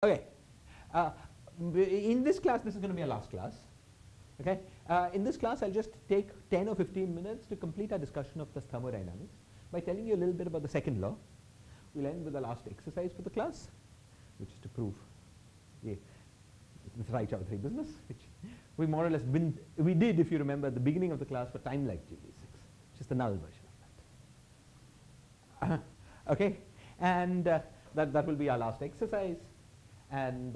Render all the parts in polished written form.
Okay. In this class, this is going to be our last class. Okay. In this class, I'll just take 10 or 15 minutes to complete our discussion of this thermodynamics by telling you a little bit about the second law. We'll end with the last exercise for the class, which is to prove the right arbitrary business, which we more or less we did, if you remember, at the beginning of the class for time-like geodesics, which is the null version of that. Okay. And that will be our last exercise. And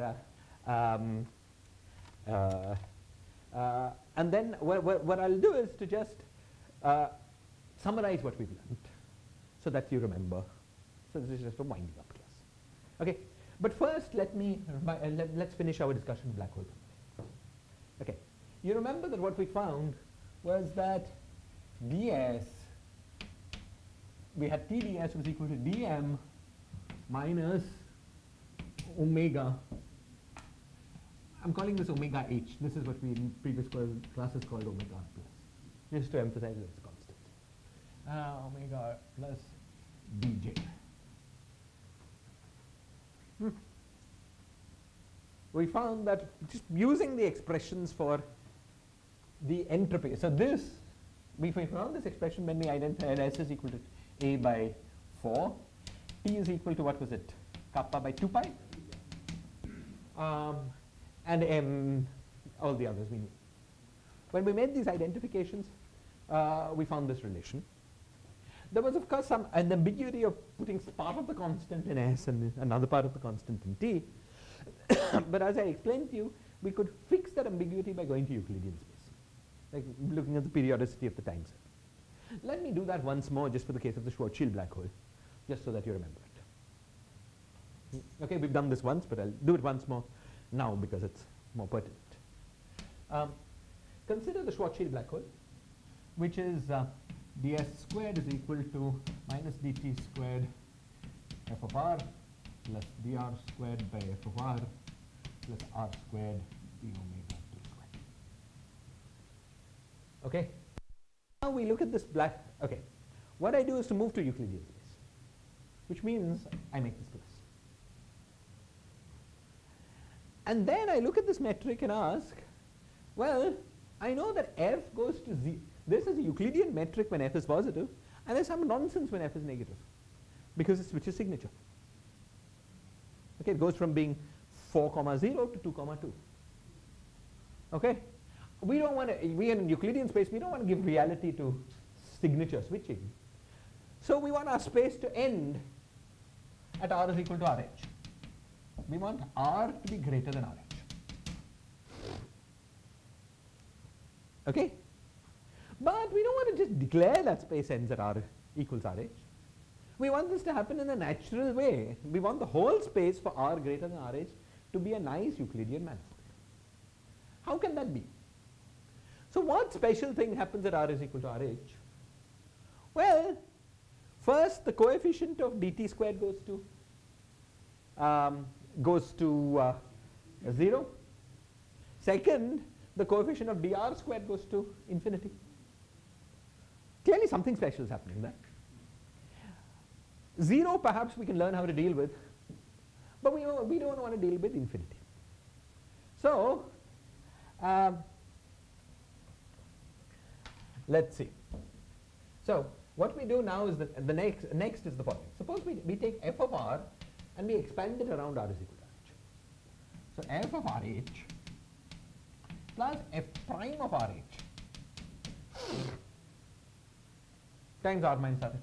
then what I'll do is to just summarize what we've learned so that you remember. So this is just a winding up class. Okay, but first let's finish our discussion of black hole thermodynamics. Okay, you remember that what we found was that ds, we had Tds was equal to dm minus omega. I'm calling this omega h. This is what we in previous classes called omega r plus, just to emphasize that it's constant. Omega plus dj. We found that just using the expressions for the entropy. So this, we found this expression when we identified S is equal to A by 4. T is equal to, what was it? Kappa by 2 pi. And M, all the others we knew. When we made these identifications, we found this relation. There was, of course, an ambiguity of putting part of the constant in S and another part of the constant in T. But as I explained to you, we could fix that ambiguity by going to Euclidean space, like looking at the periodicity of the time set. Let me do that once more, just for the case of the Schwarzschild black hole, just so that you remember it. Okay, we've done this once, but I'll do it once more now because it's more pertinent. Consider the Schwarzschild black hole, which is ds squared is equal to minus dt squared f of r plus dr squared by f of r plus r squared d omega t squared. Okay. Now we look at this black. Okay. What I do is to move to Euclidean space, which means I make this plus. And then I look at this metric and ask, well, I know that f goes to z. This is a Euclidean metric when f is positive, and there's some nonsense when f is negative, because it switches signature. Okay, it goes from being 4, 0 to 2, 2. Okay, we don't want to. We in Euclidean space, we don't want to give reality to signature switching. So we want our space to end at r is equal to rh. We want r to be greater than rh. Okay? But we don't want to just declare that space ends at r equals rh. We want this to happen in a natural way. We want the whole space for r greater than rh to be a nice Euclidean manifold. How can that be? So what special thing happens at r is equal to rh? Well, first the coefficient of dt squared goes to 0. Second, the coefficient of dr squared goes to infinity. Clearly something special is happening there. 0 perhaps we can learn how to deal with, but we don't want to deal with infinity. So let's see. So what we do now is that the next is the following. Suppose we take f of r and we expand it around r is equal to rh. So f of rh plus f prime of rh times r minus rh.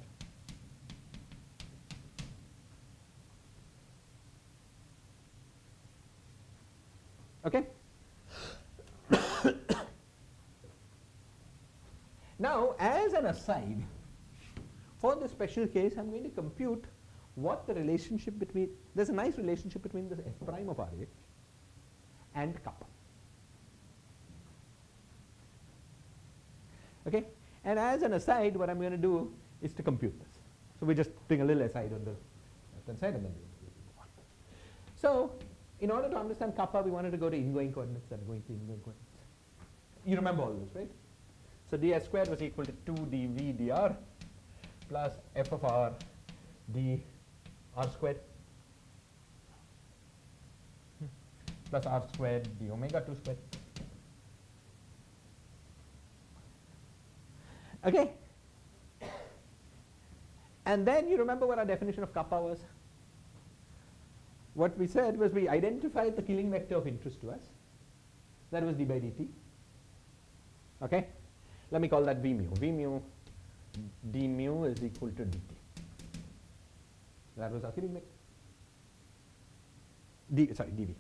Okay? Now, as an aside, for this special case, I'm going to compute what the relationship between, there's a nice relationship between this f prime of rh and kappa. Okay? And as an aside, what I'm going to do is to compute this. So we just bring a little aside on the left-hand side and then we move on. So in order to understand kappa, we wanted to go to ingoing coordinates that are going to ingoing coordinates. You remember all this, right? So ds squared was equal to 2 dv dr plus f of r d r squared. plus r squared d omega 2 squared. Okay. And then you remember what our definition of kappa was? What we said was we identified the Killing vector of interest to us. That was d by dt. Okay? Let me call that v mu. V mu d mu is equal to dt. That was our Killing vector. dv.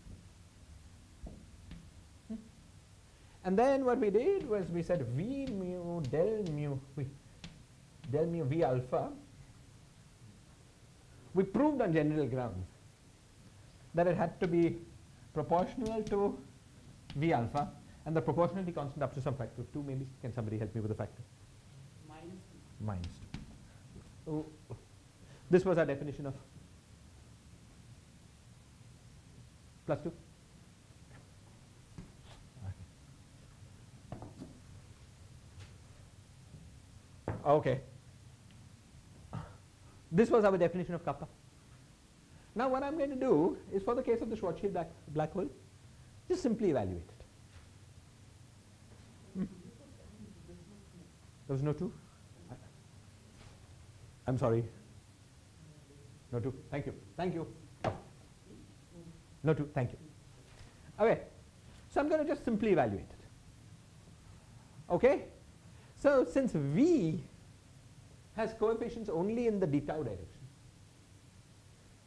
And then what we did was we said v mu del mu v alpha. We proved on general grounds that it had to be proportional to v alpha, and the proportionality constant up to some factor of 2 maybe. Can somebody help me with the factor? Minus 2. Oh. This was our definition of plus 2. Okay. This was our definition of kappa. Now what I'm going to do is, for the case of the Schwarzschild black hole, just simply evaluate it. There was no 2? I'm sorry. No 2. Thank you. Thank you. No 2. Thank you. Okay. So I'm going to just simply evaluate it. Okay. So since v has coefficients only in the d tau direction,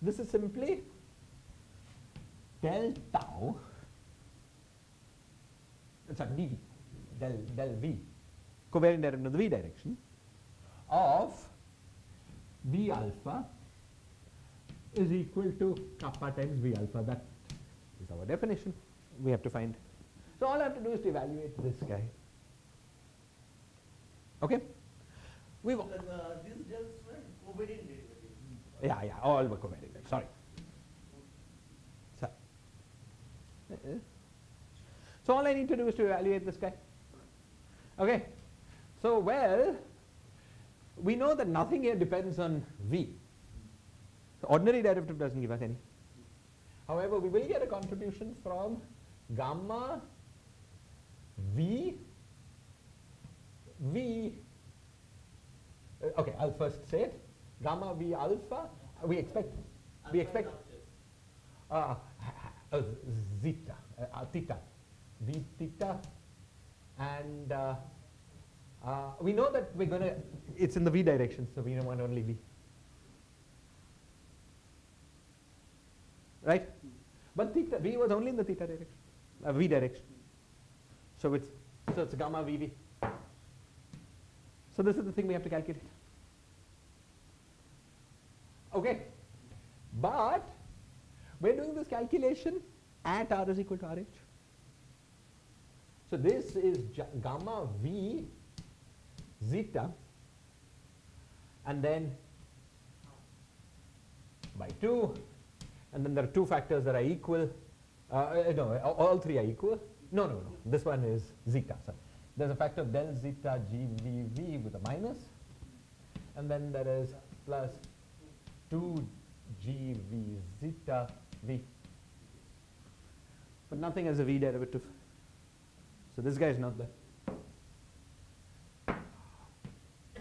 this is simply del tau, sorry, dv, del v, covariant derivative of the v direction, of v alpha is equal to kappa times v alpha. That is our definition. We have to find. So all I have to do is to evaluate this guy. Okay? We've these dels were covariant derivatives. yeah, all were covariant. Sorry. So all I need to do is to evaluate this guy. Okay. So well, we know that nothing here depends on v. The ordinary derivative doesn't give us any. However, we will get a contribution from gamma v. Okay, I'll first say it. Gamma v alpha. We expect zeta, theta, v theta, and we know that we're going to. It's in the v direction, so we don't want only v. Right? But theta, v was only in the theta direction, v direction. So it's gamma vv. So this is the thing we have to calculate. Okay. But we're doing this calculation at r is equal to rh. So this is gamma v zeta, and then by 2, and then there are 2 factors that are equal. No, all 3 are equal. No. This one is zeta. Sorry. There's a factor of del zeta GVV with a minus, and then there is plus 2 GV zeta V. But nothing as a V derivative. So this guy is not there.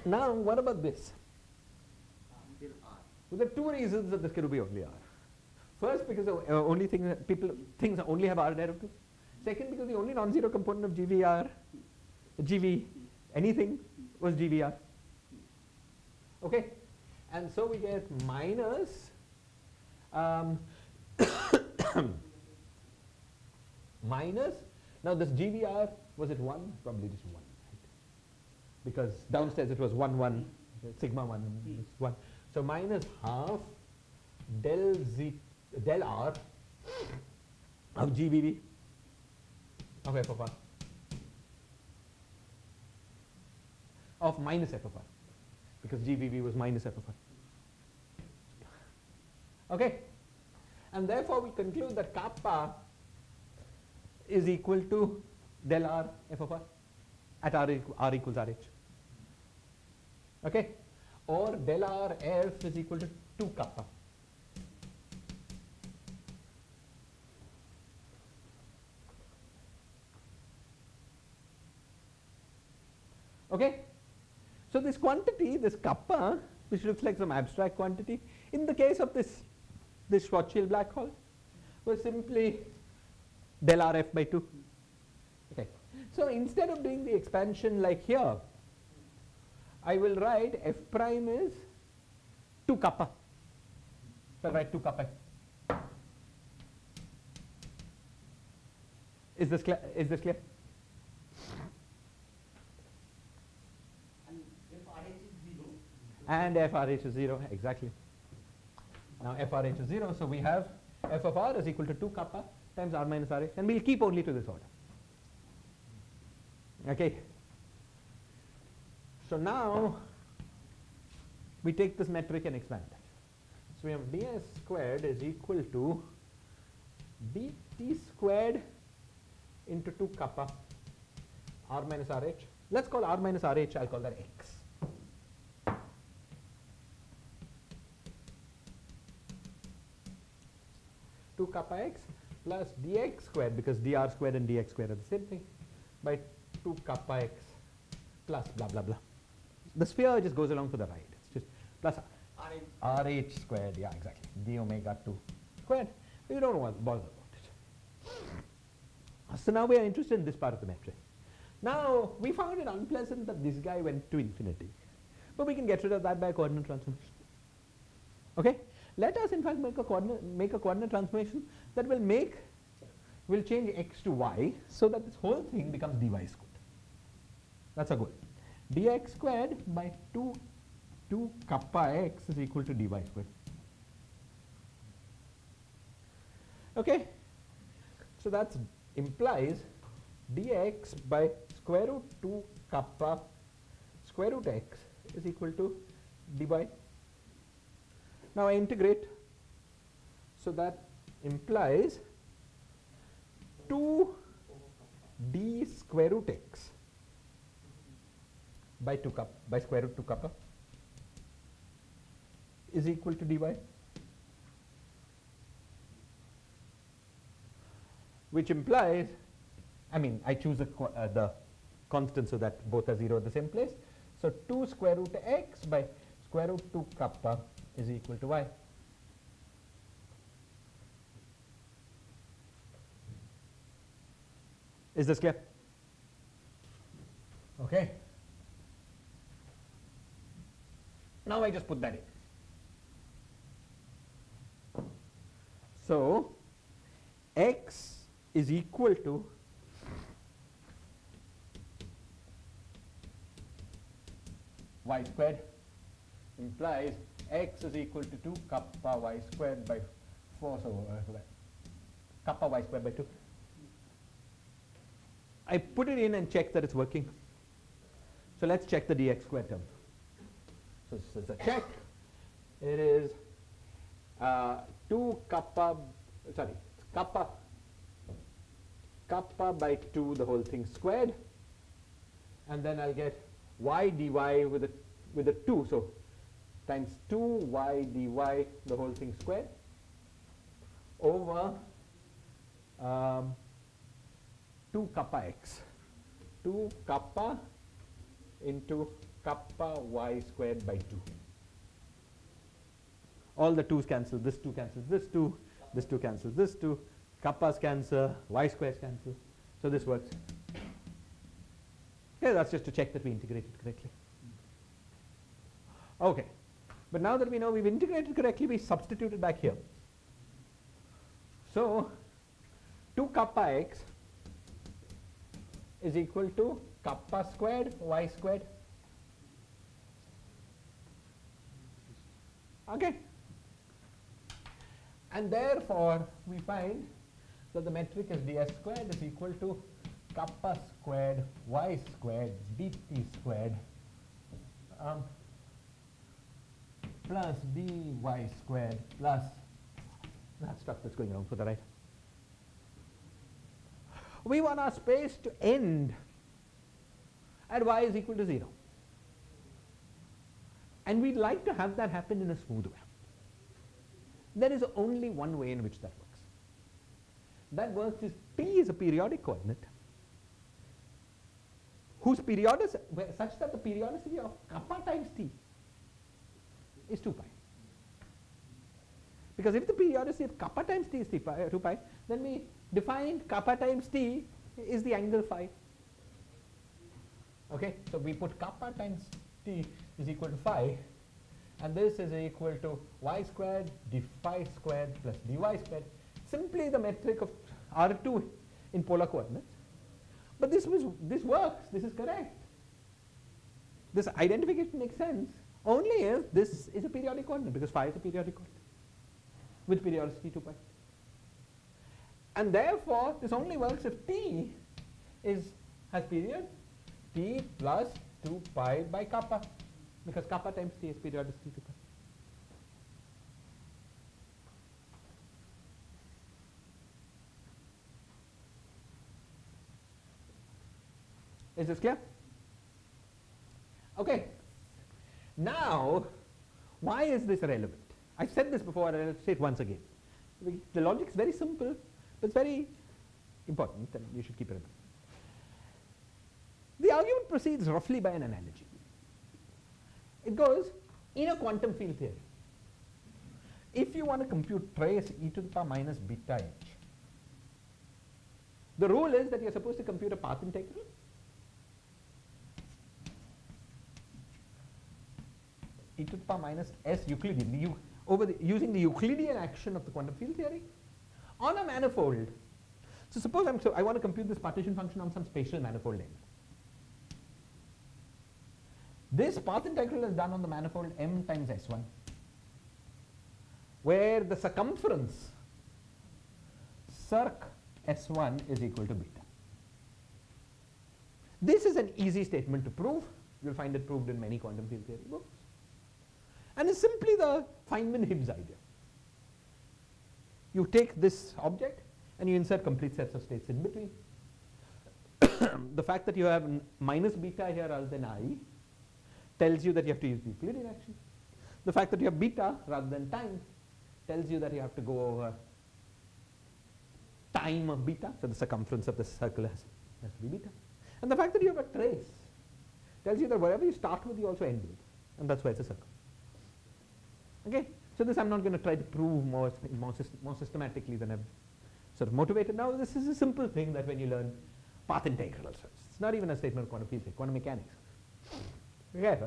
Now, what about this? Well, there are 2 reasons that this can be only R. First, because the only thing that things only have R derivatives. Second, because the only non-zero component of GVR, GV, anything was GVR. Okay? And so we get minus minus, now this GVR, was it 1? Probably just 1, right? Because downstairs it was 1, 1, sigma 1, it's 1. So minus half del R of GVV of f of r, of minus f of r, because GVV was minus f of r. Okay? And therefore we conclude that kappa is equal to del r f of r at r equals rh. Okay? Or del r f is equal to 2 kappa. Okay? So this quantity, this kappa, which looks like some abstract quantity, in the case of this Schwarzschild black hole, was simply del RF by 2. Okay. So instead of doing the expansion like here, I will write f prime is 2 kappa. So I'll write 2 kappa. Is this clear? And if RH is 0. And FRH is 0, exactly. Now FRH is 0, so we have f of r is equal to 2 kappa times r minus RH, and we'll keep only to this order. Okay. So now we take this metric and expand it. So we have ds squared is equal to dt squared into 2 kappa r minus RH. Let's call r minus RH, I'll call that x. Two kappa x plus dx squared, because dr squared and dx squared are the same thing, by 2 kappa x plus blah blah blah. The sphere just goes along to the right. It's just plus RH squared, yeah, exactly, d omega 2 squared. We don't want to bother about it. So now we are interested in this part of the metric. Now we found it unpleasant that this guy went to infinity, but we can get rid of that by a coordinate transformation. Okay? Let us in fact make a coordinate transformation that will change x to y, so that this whole thing becomes dy squared. That's our goal. Dx squared by 2 kappa x is equal to dy squared. Okay? So that implies dx by square root 2 kappa square root x is equal to dy. Now I integrate, so that implies 2 d square root x by 2 kappa by square root 2 kappa is equal to dy, which implies, I mean, I choose the constant so that both are 0 at the same place. So 2 square root x by square root 2 kappa is equal to y. Is this clear? Okay. Now I just put that in. So x is equal to y squared, implies x is equal to 2 kappa y squared by 4, so kappa y squared by 2. I put it in and check that it's working. So let's check the dx squared term. So this is a check. It is 2 kappa, sorry, kappa by 2, the whole thing squared, and then I'll get y dy with a 2, so times 2 y dy, the whole thing squared, over 2 kappa x, 2 kappa into kappa y squared by 2. All the 2's cancel, this 2 cancels this 2, this 2 cancels this 2, kappas cancel, y squares cancel, so this works. Okay, that's just to check that we integrated correctly. Okay, but now that we know we've integrated correctly, we substitute it back here. So 2 kappa x is equal to kappa squared y squared. Okay, and therefore we find that the metric is ds squared is equal to kappa squared y squared dt squared plus dy squared plus that stuff that's going around for the right. We want our space to end at y is equal to 0. And we'd like to have that happen in a smooth way. There is only one way in which that works. That works is p is a periodic coordinate whose periodicity, such that the periodicity of kappa times t is 2 pi. Because if the periodicity of kappa times t is 2 pi, then we defined kappa times t is the angle phi. Okay, so we put kappa times t is equal to phi, and this is equal to y squared d phi squared plus dy squared, simply the metric of R2 in polar coordinates. But this works, this is correct. This identification makes sense only if this is a periodic coordinate, because phi is a periodic coordinate with periodicity 2 pi. And therefore, this only works if t has period t plus 2 pi by kappa, because kappa times t is periodicity 2 pi. Is this clear? Okay. Now, why is this relevant? I've said this before, and I'll say it once again. The logic is very simple, but it's very important, and you should keep it in mind. The argument proceeds roughly by an analogy. It goes, in a quantum field theory, if you want to compute trace e to the power minus beta h, the rule is that you're supposed to compute a path integral e to the power minus s Euclidean, using the Euclidean action of the quantum field theory on a manifold. So suppose I want to compute this partition function on some spatial manifold M. This path integral is done on the manifold M times S1, where the circumference circ S1 is equal to beta. This is an easy statement to prove. You'll find it proved in many quantum field theory books. And it's simply the Feynman-Hibbs idea. You take this object and you insert complete sets of states in between. The fact that you have minus beta here rather than I tells you that you have to use the Euclidean action. The fact that you have beta rather than time tells you that you have to go over time of beta, so the circumference of the circle has to be beta. And the fact that you have a trace tells you that whatever you start with, you also end with, and that's why it's a circle. Okay, so this I'm not going to try to prove more systematically than I've sort of motivated. Now this is a simple thing that when you learn path integrals, it's not even a statement of quantum physics, quantum mechanics. Okay,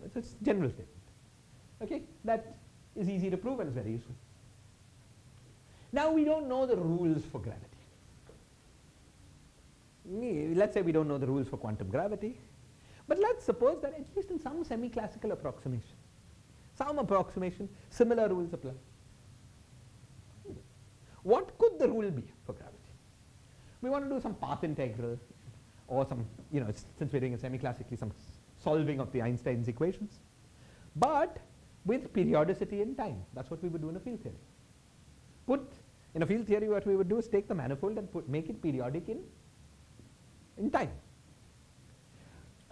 it's a general statement. Okay, that is easy to prove and is very useful. Now we don't know the rules for gravity. Let's say we don't know the rules for quantum gravity, but let's suppose that at least in some semi-classical approximation, similar rules apply. What could the rule be for gravity? We want to do some path integral or some, since we're doing it semi-classically, some solving of the Einstein's equations, but with periodicity in time. That's what we would do in a field theory. In a field theory, what we would do is take the manifold and make it periodic in time.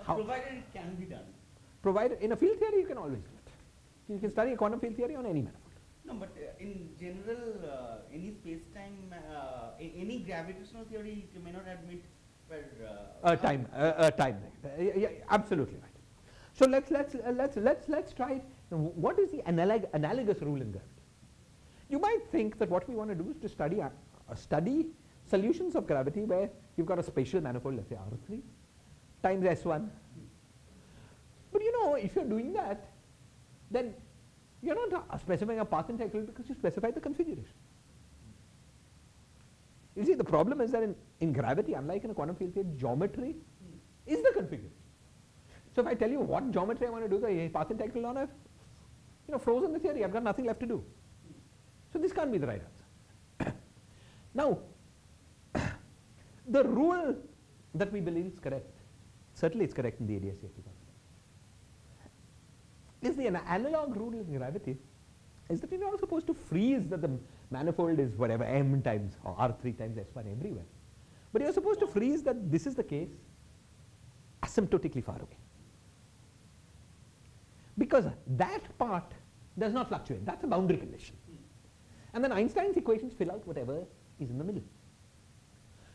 Provided it can be done. Provided in a field theory, you can always do it. You can study a quantum field theory on any manifold. No, but in general, any space-time, any gravitational theory, you may not admit time. Yeah, absolutely right. So let's try it. What is the analogous rule in gravity? You might think that what we want to do is to study solutions of gravity where you've got a spatial manifold, let's say R3 times S1. But if you're doing that, then you're not specifying a path integral because you specify the configuration. You see, the problem is that in gravity, unlike in a quantum field theory, geometry is the configuration. So if I tell you what geometry I want to do the path integral on, I've frozen the theory. I've got nothing left to do. So this can't be the right answer. Now, the rule that we believe is correct, certainly it's correct in the ADS safety concept, is the analog rule in gravity is that you're not supposed to freeze that the manifold is whatever m times or R3 times S1 everywhere. But you're supposed to freeze that this is the case asymptotically far away. Because that part does not fluctuate. That's a boundary condition. And then Einstein's equations fill out whatever is in the middle.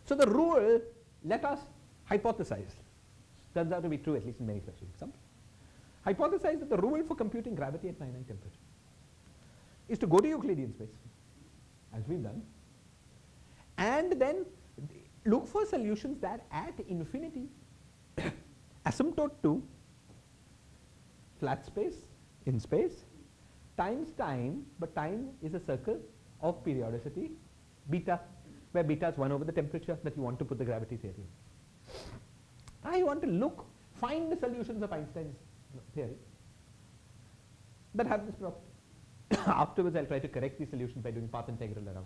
So the rule, let us hypothesize, Turns out to be true, at least in many special examples. Hypothesize that the rule for computing gravity at finite temperature is to go to Euclidean space, as we've done, and then look for solutions that at infinity asymptote to flat space in space times time, but time is a circle of periodicity beta, where beta is 1 over the temperature that you want to put the gravity theory in. I want to find the solutions of Einstein's theory that have this property. Afterwards, I'll try to correct these solutions by doing path integral around.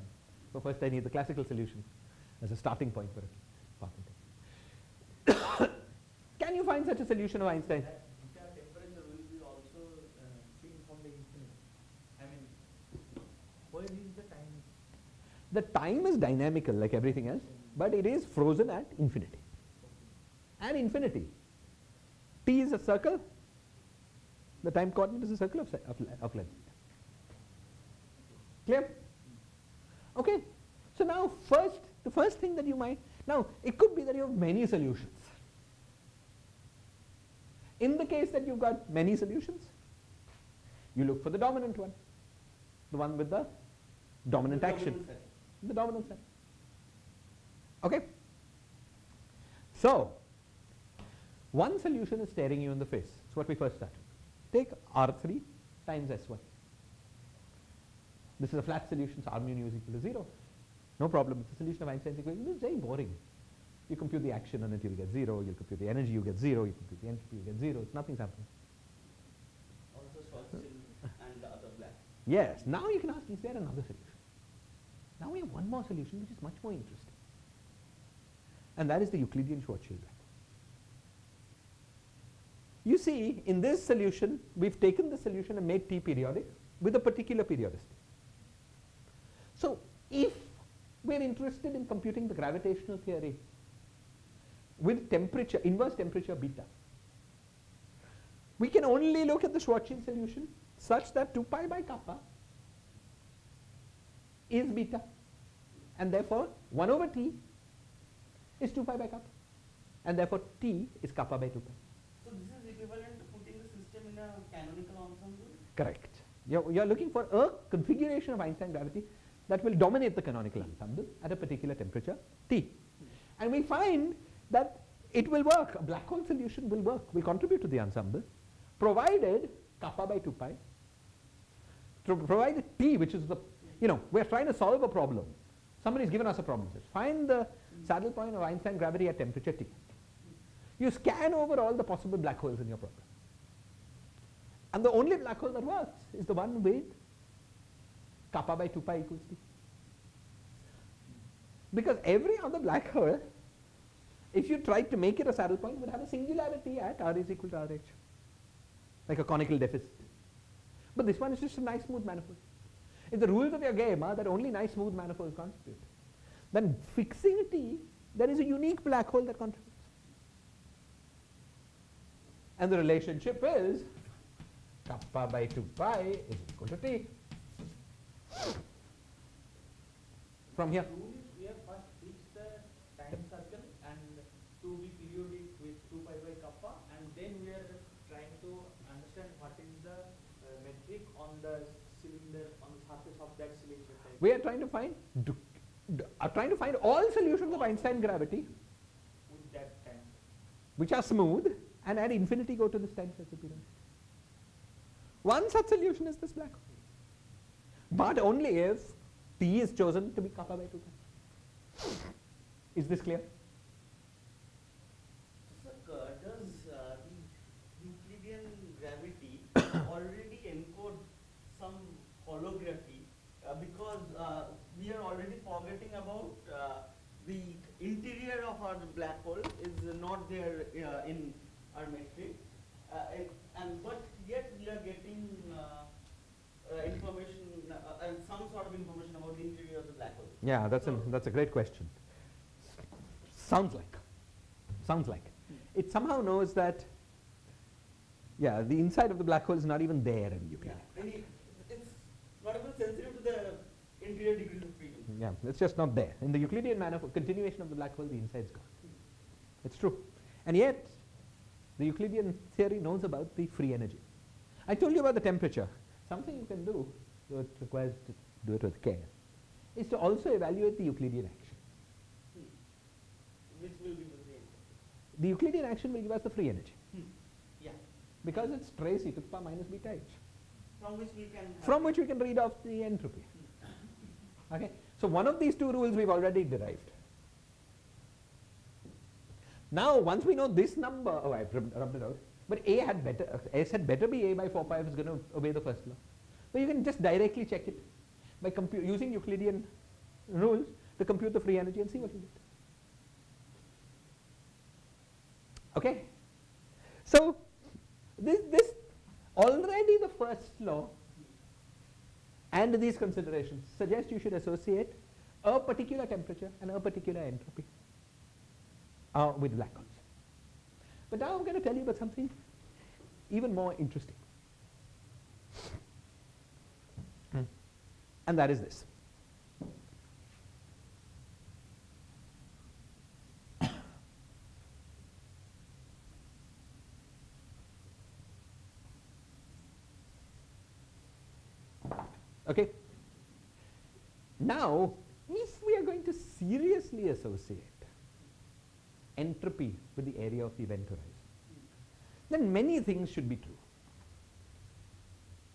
So first I need the classical solution as a starting point for a path integral. Can you find such a solution of Einstein? That beta temperature will be also seen from the infinity. I mean, where is the time? The time is dynamical like everything else, but it is frozen at infinity. At infinity, t is a circle, the time coordinate is a circle of length. Clear? Okay. So now the first thing that you might, now it could be that you have many solutions. In the case that you've got many solutions, you look for the dominant one, the one with the dominant action, the dominant set. Okay? So, one solution is staring you in the face. It's what we first started. Take R3 times S1. This is a flat solution, so R mu nu is equal to 0. No problem. It's a solution of Einstein's equation. It's very boring. You compute the action on it, you'll get 0. You'll compute the energy, you get 0. You compute the entropy, you get 0. Nothing's happening. Also Schwarzschild and the other black. Yes. Now you can ask, is there another solution? Now we have one more solution which is much more interesting. And that is the Euclidean Schwarzschild black. You see, in this solution, we've taken the solution and made T periodic with a particular periodicity. So, if we're interested in computing the gravitational theory with temperature, inverse temperature beta, we can only look at the Schwarzschild solution such that 2 pi by kappa is beta, and therefore 1 over T is 2 pi by kappa, and therefore T is kappa by 2 pi. So this is equivalent to putting the system in a canonical ensemble? Correct. You're looking for a configuration of Einstein gravity that will dominate the canonical ensemble at a particular temperature T. And we find that it will work. A black hole solution will work, will contribute to the ensemble, provided kappa by 2 pi, provided T, which is the, we're trying to solve a problem. Somebody's given us a problem. Says, find the saddle point of Einstein gravity at temperature T. You scan over all the possible black holes in your problem. And the only black hole that works is the one with kappa by 2 pi equals T. Because every other black hole, if you tried to make it a saddle point, would have a singularity at R is equal to RH, like a conical deficit. But this one is just a nice smooth manifold. If the rules of your game are that only nice smooth manifolds contribute, then fixing T, there is a unique black hole that contributes. And the relationship is kappa by 2 pi is equal to T. From here. The rule is we have first fixed the time circle and to be periodic with 2 pi by kappa, and then we are trying to understand what is the metric on the cylinder, on the surface of that cylinder type. We are trying to find all solutions of Einstein gravity With that time. which are smooth and at infinity go to this time circle period. One such solution is this black hole, but only if T is chosen to be kappa by 2 pi. Is this clear? So does the Euclidean gravity already encode some holography? Because we are already forgetting about the interior of our black hole is not there in our metric, but yet we are getting information and some sort of information about the interior of the black hole. Yeah, that's a great question. Sounds like. It somehow knows that, yeah, the inside of the black hole is not even there in Euclidean. Yeah. It's not even sensitive to the interior degrees of freedom. Yeah, it's just not there. In the Euclidean manifold continuation of the black hole, the inside's gone. It's true. And yet, The Euclidean theory knows about the free energy. I told you about the temperature. Something you can do, though it requires to do it with care, is to also evaluate the Euclidean action. Which will be the same. The Euclidean action will give us the free energy. Yeah. Because it's trace e to the power minus beta h. From which we can read off the entropy. Okay? So one of these two rules we've already derived. Now once we know this number, oh I've rubbed it out, but A had better, S had better be A by 4 pi if it's going to obey the first law. But you can just directly check it by using Euclidean rules to compute the free energy and see what you get. Okay? So this already the first law and these considerations suggest you should associate a particular temperature and a particular entropy with black holes. But now I'm going to tell you about something even more interesting. And that is this. Okay? Now, if we are going to seriously associate entropy with the area of the event horizon, then many things should be true.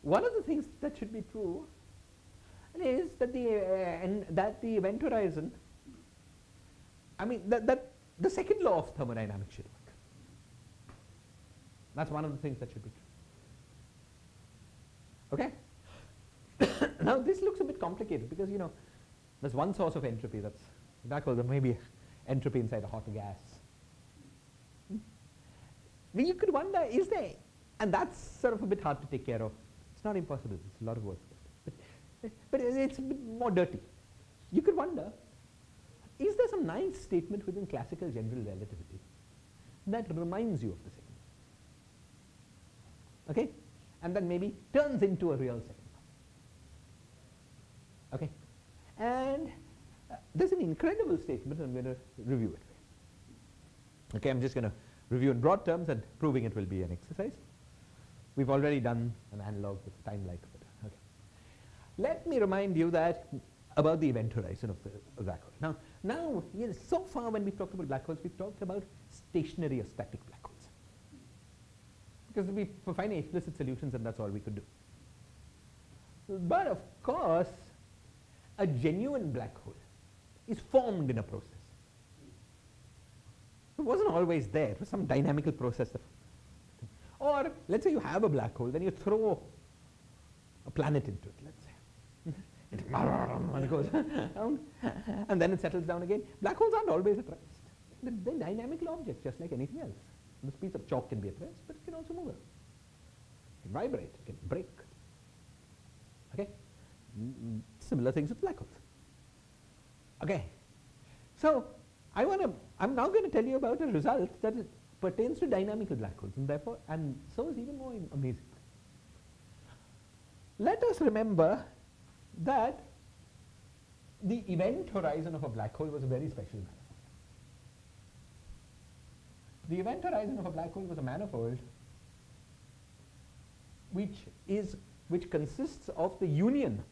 One of the things that should be true is that the event horizon, I mean that the second law of thermodynamics should work. That's one of the things that should be true. Okay? Now this looks a bit complicated because there's one source of entropy, that's black hole. There may be entropy inside a hot gas. Well, you could wonder, is there, and that's sort of a bit hard to take care of. It's not impossible, it's a lot of work. But it's a bit more dirty. You could wonder, is there some nice statement within classical general relativity that reminds you of the second law? Okay? And then maybe turns into a real second law. Okay? And there's an incredible statement, I'm going to review it. Okay, I'm just going to review in broad terms, and proving it will be an exercise. We've already done an analog with time-like. Okay. Let me remind you that about the event horizon of the black hole. Now, so far when we've talked about black holes, we've talked about stationary or static black holes. Because we find explicit solutions, and that's all we could do. But of course, a genuine black hole is formed in a process. It wasn't always there. It was some dynamical process. Or let's say you have a black hole, then you throw a planet into it, let's say. And it goes down, and then it settles down again. Black holes aren't always at rest. They're dynamical objects, just like anything else. This piece of chalk can be at rest, but it can also move around. It can vibrate, it can break. Okay? Similar things with black holes. Okay. So I'm now going to tell you about a result that pertains to dynamical black holes, and therefore, and so is even more amazing. Let us remember that the event horizon of a black hole was a very special manifold. The event horizon of a black hole was a manifold which consists of the union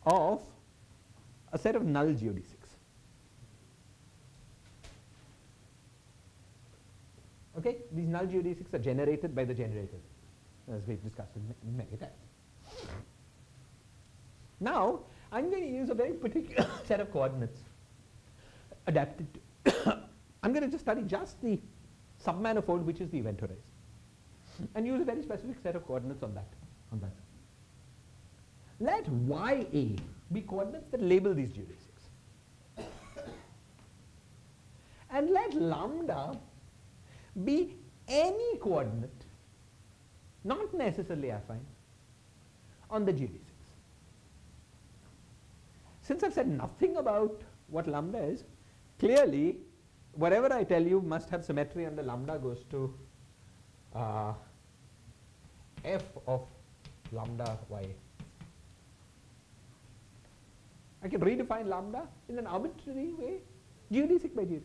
of a set of null geodesics. Okay, these null geodesics are generated by the generator, as we've discussed many times. Now, I'm going to use a very particular set of coordinates adapted to I'm going to just study just the submanifold, which is the event horizon, and use a very specific set of coordinates on that. Let YA be coordinates that label these geodesics. And let lambda be any coordinate, not necessarily affine, on the geodesics. Since I've said nothing about what lambda is, clearly whatever I tell you must have symmetry, and the lambda goes to f of lambda YA. I can redefine lambda in an arbitrary way, geodesic by geodesic.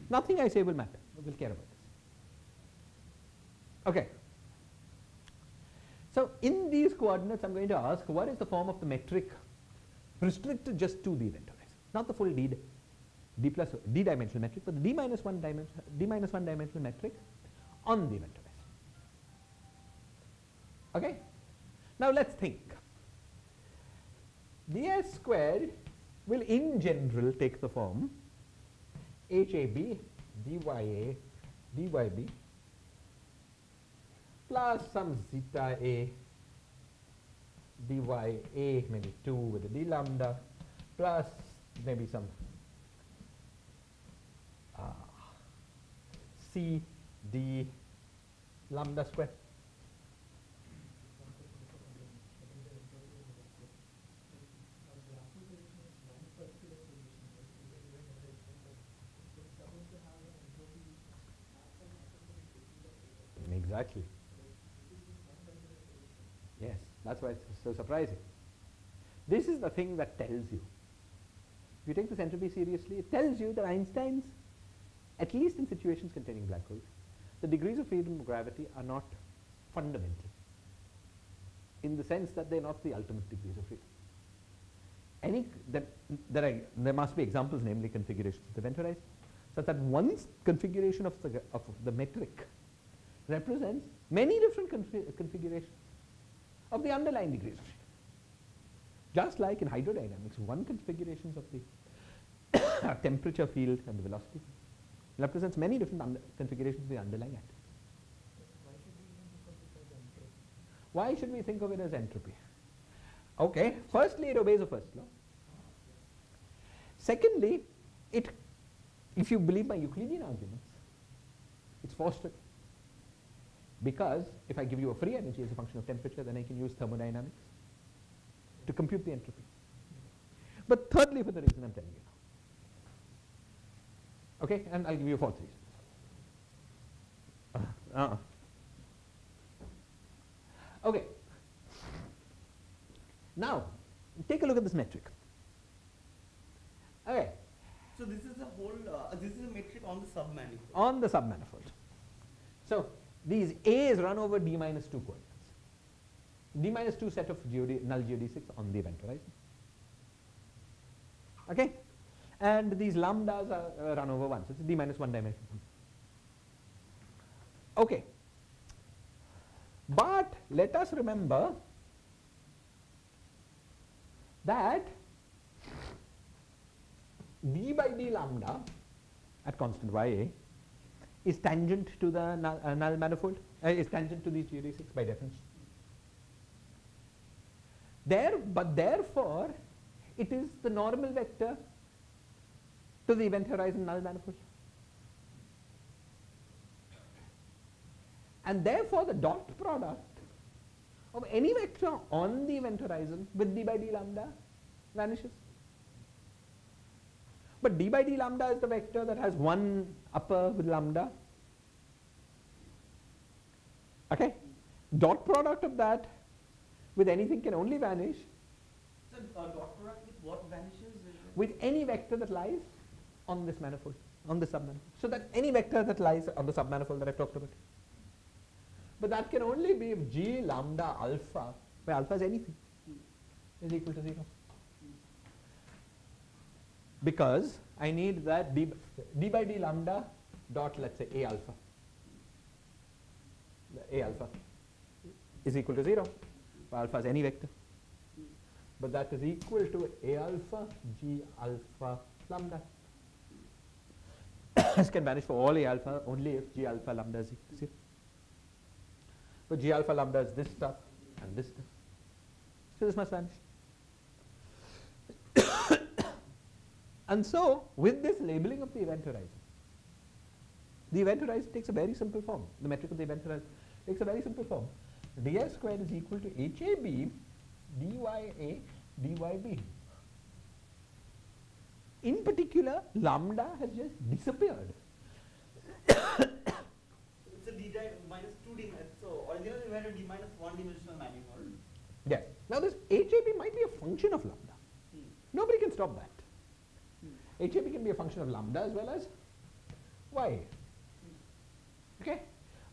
Nothing I say will matter, we'll care about this. Okay. So in these coordinates, I'm going to ask what is the form of the metric restricted just to the event horizon, not the full d-dimensional metric, but the d minus one dimensional metric on the event horizon. Okay. Now let's think. ds squared will in general take the form HAB dya dyb plus some zeta a dya maybe 2 with a d lambda plus maybe some c d lambda square. Exactly. Yes, that's why it's so surprising. This is the thing that tells you. If you take this entropy seriously, it tells you that Einstein's, at least in situations containing black holes, the degrees of freedom of gravity are not fundamental, in the sense that they're not the ultimate degrees of freedom. There must be examples, namely configurations of the event horizon, such that one configuration of the metric represents many different configurations of the underlying degrees of freedom. Just like in hydrodynamics, one configurations of the temperature field and the velocity field represents many different configurations of the underlying activity. Why should we think of it as entropy? Okay, firstly, it obeys a first law. Secondly, if you believe my Euclidean arguments, it's forced to. Because if I give you a free energy as a function of temperature, then I can use thermodynamics to compute the entropy. But thirdly, for the reason I'm telling you now. Okay, and I'll give you a fourth reason. Okay. Now, take a look at this metric. Okay. So this is a whole, this is a metric on the submanifold. On the submanifold. So these A's run over d minus 2 coordinates. D minus 2 set of null geodesics on the event horizon. Okay? And these lambdas are run over 1. So it's a d minus 1 dimensional. Okay. But let us remember that d by d lambda at constant ya is tangent to the null manifold, is tangent to these geodesics by definition. But therefore, it is the normal vector to the event horizon null manifold. And therefore, the dot product of any vector on the event horizon with d by d lambda vanishes. But d by d lambda is the vector that has one upper with lambda. Okay? Dot product of that with anything can only vanish. So dot product with what vanishes? With any vector that lies on this manifold, on the submanifold. So that any vector that lies on the submanifold that I've talked about. But that can only be if g lambda alpha, where alpha is anything, is equal to 0. Because I need that d by d lambda dot, let's say, a alpha. A alpha is equal to 0. Alpha is any vector. But that is equal to a alpha g alpha lambda. This can vanish for all a alpha only if g alpha lambda is equal to 0. So g alpha lambda is this stuff and this stuff. So this must vanish. And so, with this labeling of the event horizon takes a very simple form. The metric of the event horizon takes a very simple form. ds squared is equal to HAB dya dyb. In particular, lambda has just disappeared. It's a d minus 2 dimensional. So originally we had a d minus 1 dimensional manifold. Yes. Now this HAB might be a function of lambda. Nobody can stop that. HAB can be a function of lambda as well as y. Okay?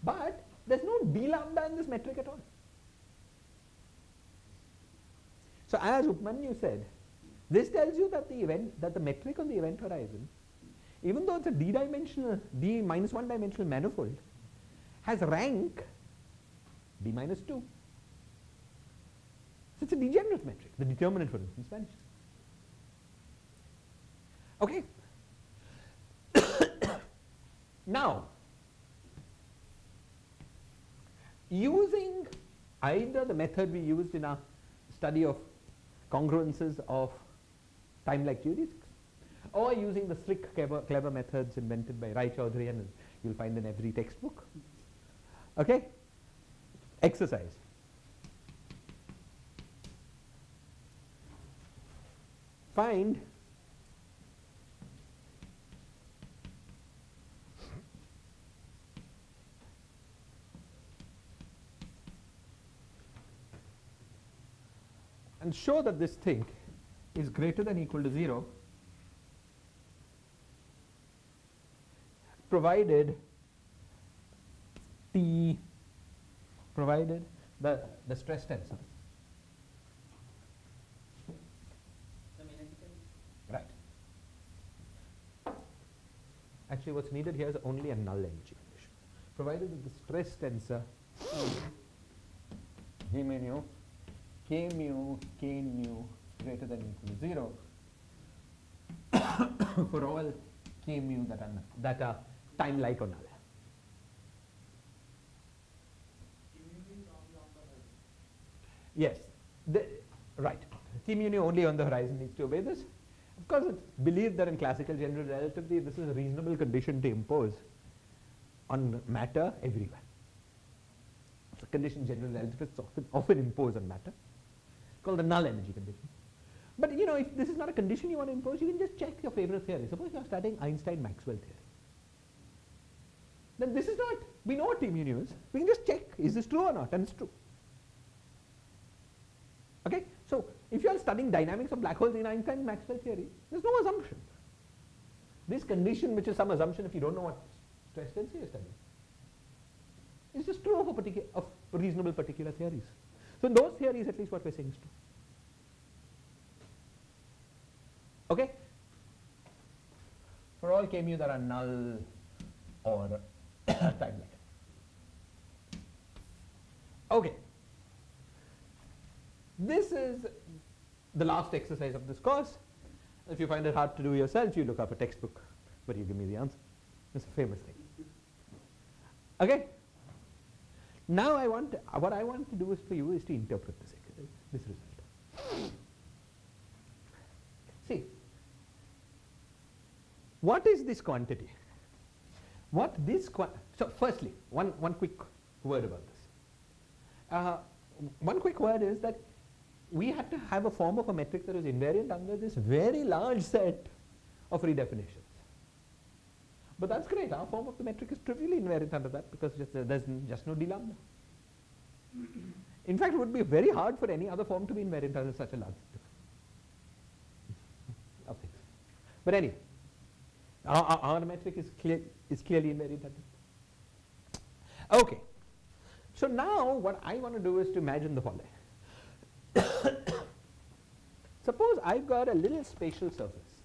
But There's no d lambda in this metric at all. So as Upmanyu said, this tells you that the metric on the event horizon, even though it's a d-dimensional, d-1 dimensional manifold, has rank d-2. So it's a degenerate metric. The determinant, for instance, vanishes. Okay. Now, using either the method we used in our study of congruences of time-like geodesics, or using the strict clever methods invented by Rai Chaudhary, and you'll find in every textbook. Okay? Exercise. Find and show that this thing is greater than or equal to 0 provided the stress tensor. Right. Actually, what's needed here is only a null energy condition. Provided that the stress tensor G mu, K mu, K nu greater than or equal to 0 for all K mu that are time-like or null. Yes, right. T mu nu only on the horizon needs to obey this. Of course, it's believed that in classical general relativity, this is a reasonable condition to impose on matter everywhere. It's a condition general relativists often impose on matter, called the null energy condition. But you know, if this is not a condition you want to impose, you can just check your favorite theory. Suppose you are studying Einstein-Maxwell theory. Then this is not, we know what T mu nu is. We can just check, is this true or not? And it's true. Okay? So, if you are studying dynamics of black holes in Einstein-Maxwell theory, there's no assumption. This condition, which is some assumption if you don't know what stress tensor you're studying, is just true of reasonable particular theories. So, in those theories, at least what we're saying is true. Okay? For all K mu that are null or time-like. Okay. This is the last exercise of this course. If you find it hard to do yourself, you look up a textbook, but you give me the answer. It's a famous thing. Okay? Now what I want to do is for you is to interpret this result. See, what is this quantity? So firstly, one quick word about this. One quick word is that we had to have a form of a metric that is invariant under this very large set of redefinitions. But that's great. Our form of the metric is trivially invariant under that because there's just no d lambda. In fact, it would be very hard for any other form to be invariant under such a large set of things. But anyway, our metric is clearly invariant under that. Okay. So now what I want to do is to imagine the following. Suppose I've got a little spatial surface,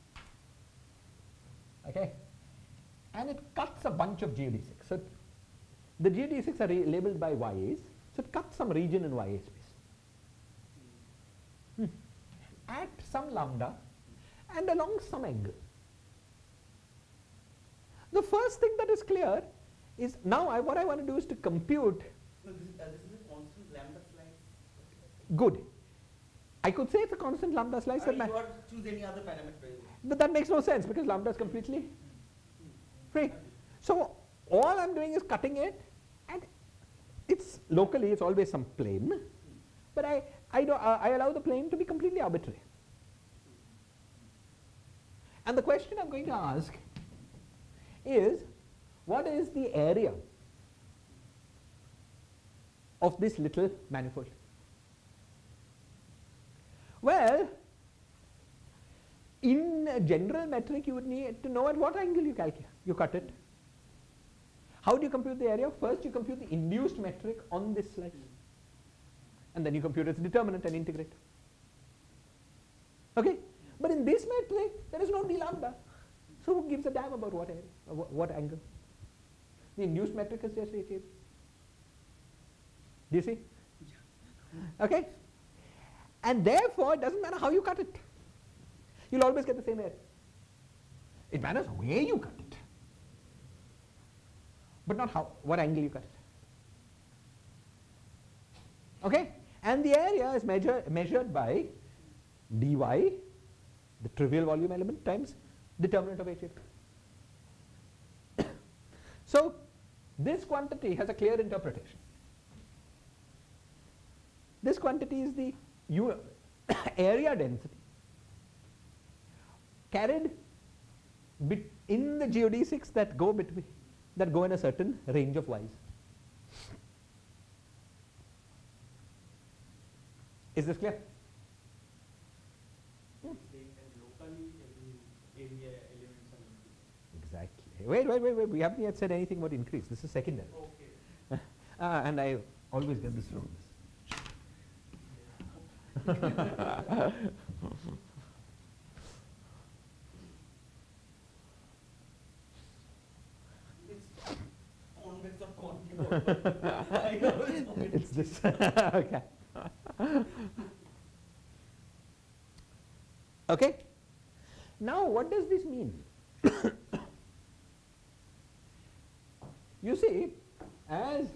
okay, and it cuts a bunch of geodesics. So the geodesics are labeled by YAs, so it cuts some region in YA space at some lambda and along some angle. The first thing that is clear is now what I want to do is to compute. No, this is a constant lambda slice. Good. I could say it's a constant lambda slice. You want to choose any other parameter. But that makes no sense because lambda is completely free. So all I'm doing is cutting it, and it's locally it's always some plane, but I allow the plane to be completely arbitrary. And the question I'm going to ask is, what is the area of this little manifold? Well, in a general metric, you would need to know at what angle you cut it. How do you compute the area? First you compute the induced metric on this slice. And then you compute its determinant and integrate. Okay? But in this metric, there is no d lambda. So who gives a damn about what area, or what angle? The induced metric is just HAB. Do you see? Okay? And therefore, it doesn't matter how you cut it. You'll always get the same area. It matters where you cut it, but not how, what angle you cut it. Okay? And the area is measured by dy, the trivial volume element, times determinant of HAB. So this quantity has a clear interpretation. This quantity is the area density carried in the geodesics that go in a certain range of y's. Is this clear? Saying that locally every area elements are increasing. Exactly. Wait. We haven't yet said anything about increase. This is secondary. Okay. And I always get this wrong. It's convex or concave. It's this. Okay. Okay. Now, what does this mean? You see, as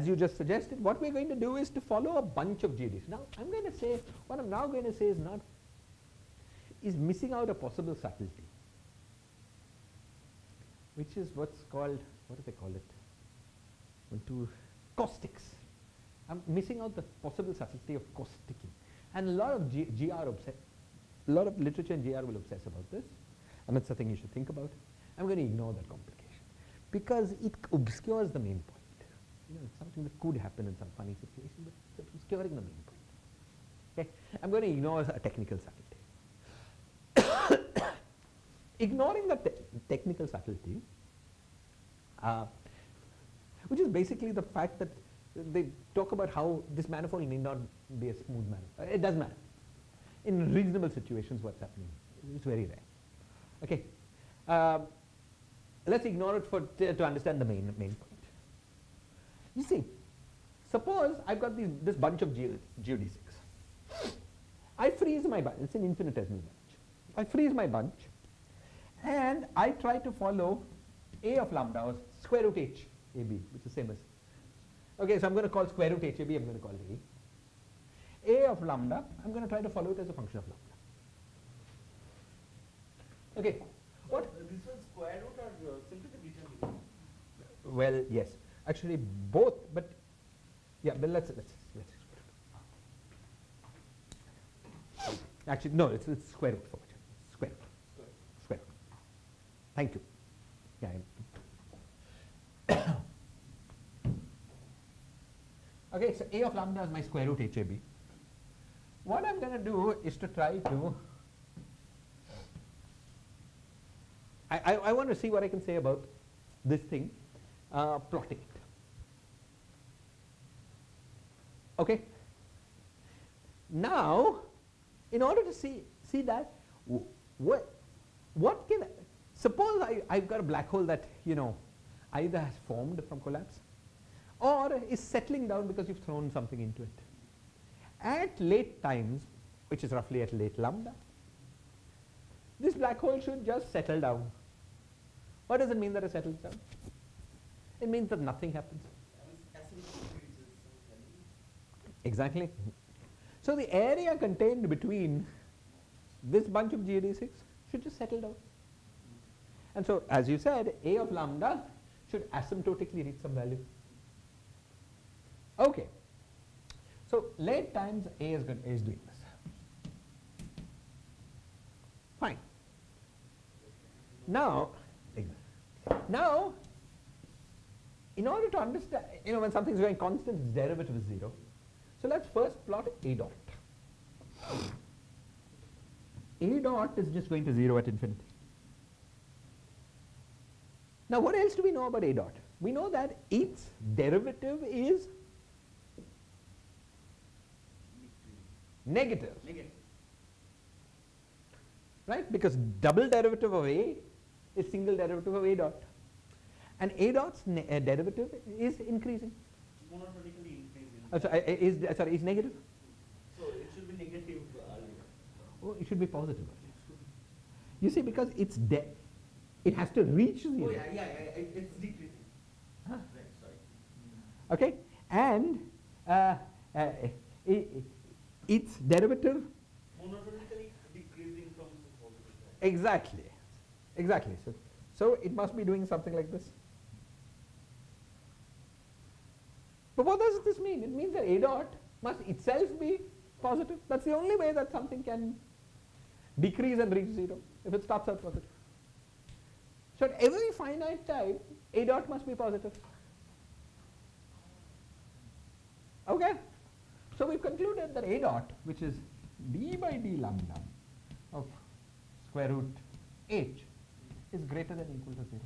you just suggested, what we're going to do is to follow a bunch of GDs. Now, I'm going to say, what I'm now going to say is missing out a possible subtlety, which is what's called, what do they call it? Caustics. I'm missing out the possible subtlety of causticking. And a lot of a lot of literature in GR will obsess about this, and it's a thing you should think about. I'm going to ignore that complication because it obscures the main point. It's something that could happen in some funny situation, but it's obscuring the main point. Okay? I'm going to ignore a technical subtlety. Ignoring the technical subtlety, which is basically the fact that they talk about how this manifold need not be a smooth manifold. It doesn't matter. In reasonable situations, what's happening? It's very rare. Okay. Let's ignore it to understand the main point. You see, suppose I've got this bunch of geodesics. I freeze my bunch. It's an infinitesimal bunch. I freeze my bunch, and I try to follow a of lambda, or square root h ab, which is same as. Okay, so I'm going to call square root h ab, I'm going to call it a of lambda, I'm going to try to follow it as a function of lambda. Okay. What? This was square root or simply the determinant? Well, yes. Actually, both, but yeah, but let's actually, no, it's square root for square root. Thank you. Yeah. Okay, so a of lambda is my square root HAB. What I'm going to do is to try to, I want to see what I can say about this thing, plotting it. Okay. Now, in order to see that, what can, suppose I've got a black hole that, either has formed from collapse or is settling down because you've thrown something into it. At late times, which is roughly at late lambda, this black hole should just settle down. What does it mean that it settles down? It means that nothing happens. Exactly. So the area contained between this bunch of geodesics should just settle down. And so, as you said, a of lambda should asymptotically reach some value. Okay. So late times a is doing this. Fine. Now, in order to understand, when something is going constant, its derivative is 0. So let's first plot a dot. A dot is just going to 0 at infinity. Now what else do we know about A dot? We know that its derivative is negative. Negative. Right? Because double derivative of A is single derivative of A dot. And A dot's derivative is increasing. Monotonically increasing. Is negative. So it should be negative earlier. Oh, it should be positive. You see, because it has to reach 0. Oh yeah, it's decreasing. Huh? Right, sorry. Okay, and its derivative. Monotonically decreasing from the positive side. Exactly, exactly. So it must be doing something like this. But what does this mean? It means that A dot must itself be positive. That's the only way that something can decrease and reach 0, if it starts out positive. So at every finite time, A dot must be positive. Okay? So we've concluded that A dot, which is d by d lambda of square root h, is greater than or equal to 0.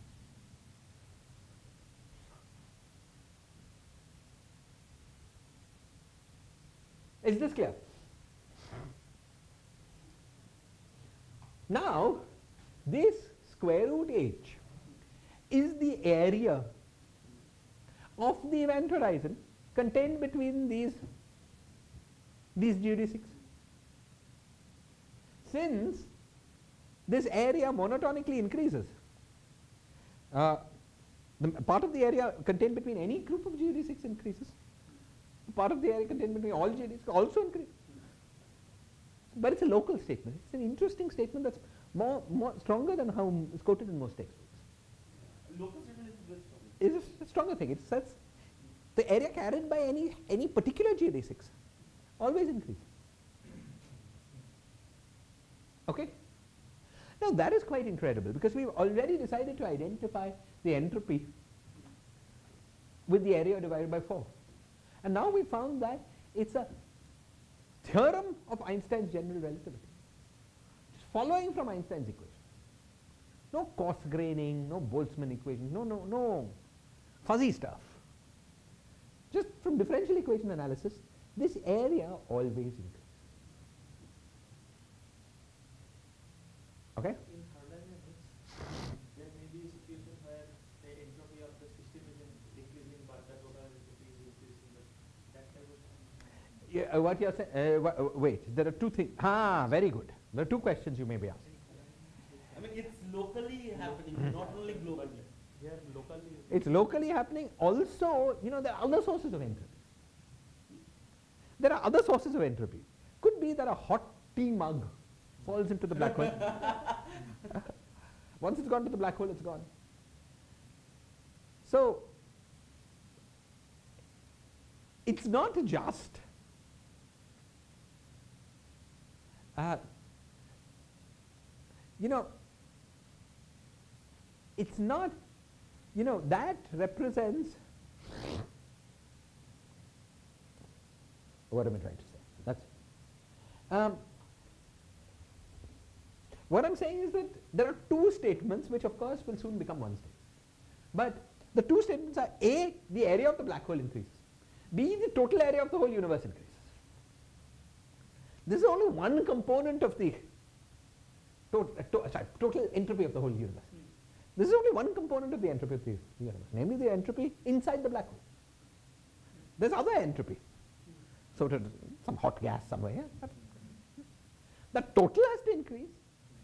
Is this clear? Now, this square root h is the area of the event horizon contained between these geodesics. Since this area monotonically increases, the part of the area contained between any group of geodesics increases. Part of the area contained between all geodesics also increases. But it's a local statement. It's an interesting statement that's more stronger than how it's quoted in most textbooks. Local statement is very strong. It's a stronger thing. It says the area carried by any particular geodesics always increases. Okay? Now that is quite incredible because we've already decided to identify the entropy with the area divided by 4. And now we found that it's a theorem of Einstein's general relativity. It's following from Einstein's equation. No coarse graining, no Boltzmann equation, no fuzzy stuff. Just from differential equation analysis, this area always increases. Okay? In thermodynamics, there may be a situation where the entropy of the system is decreasing, but the total entropy is increasing. That type of thing. Yeah, what you're saying? Wait, there are two things. Very good. There are two questions you may be asking. I mean, it's locally happening, not only globally. Here locally. It's locally happening. Also, there are other sources of entropy. There are other sources of entropy. Could be that a hot tea mug falls into the black hole. Once it's gone to the black hole, it's gone. So, it's not just it's not, that represents, what am I trying to say? That's, what I'm saying is that there are two statements which of course will soon become one statement. But the two statements are A, the area of the black hole increases, B, the total area of the whole universe increases. This is only one component of the total entropy of the whole universe. This is only one component of the entropy of the universe, namely the entropy inside the black hole. There's other entropy, some hot gas somewhere. Yeah? The total has to increase,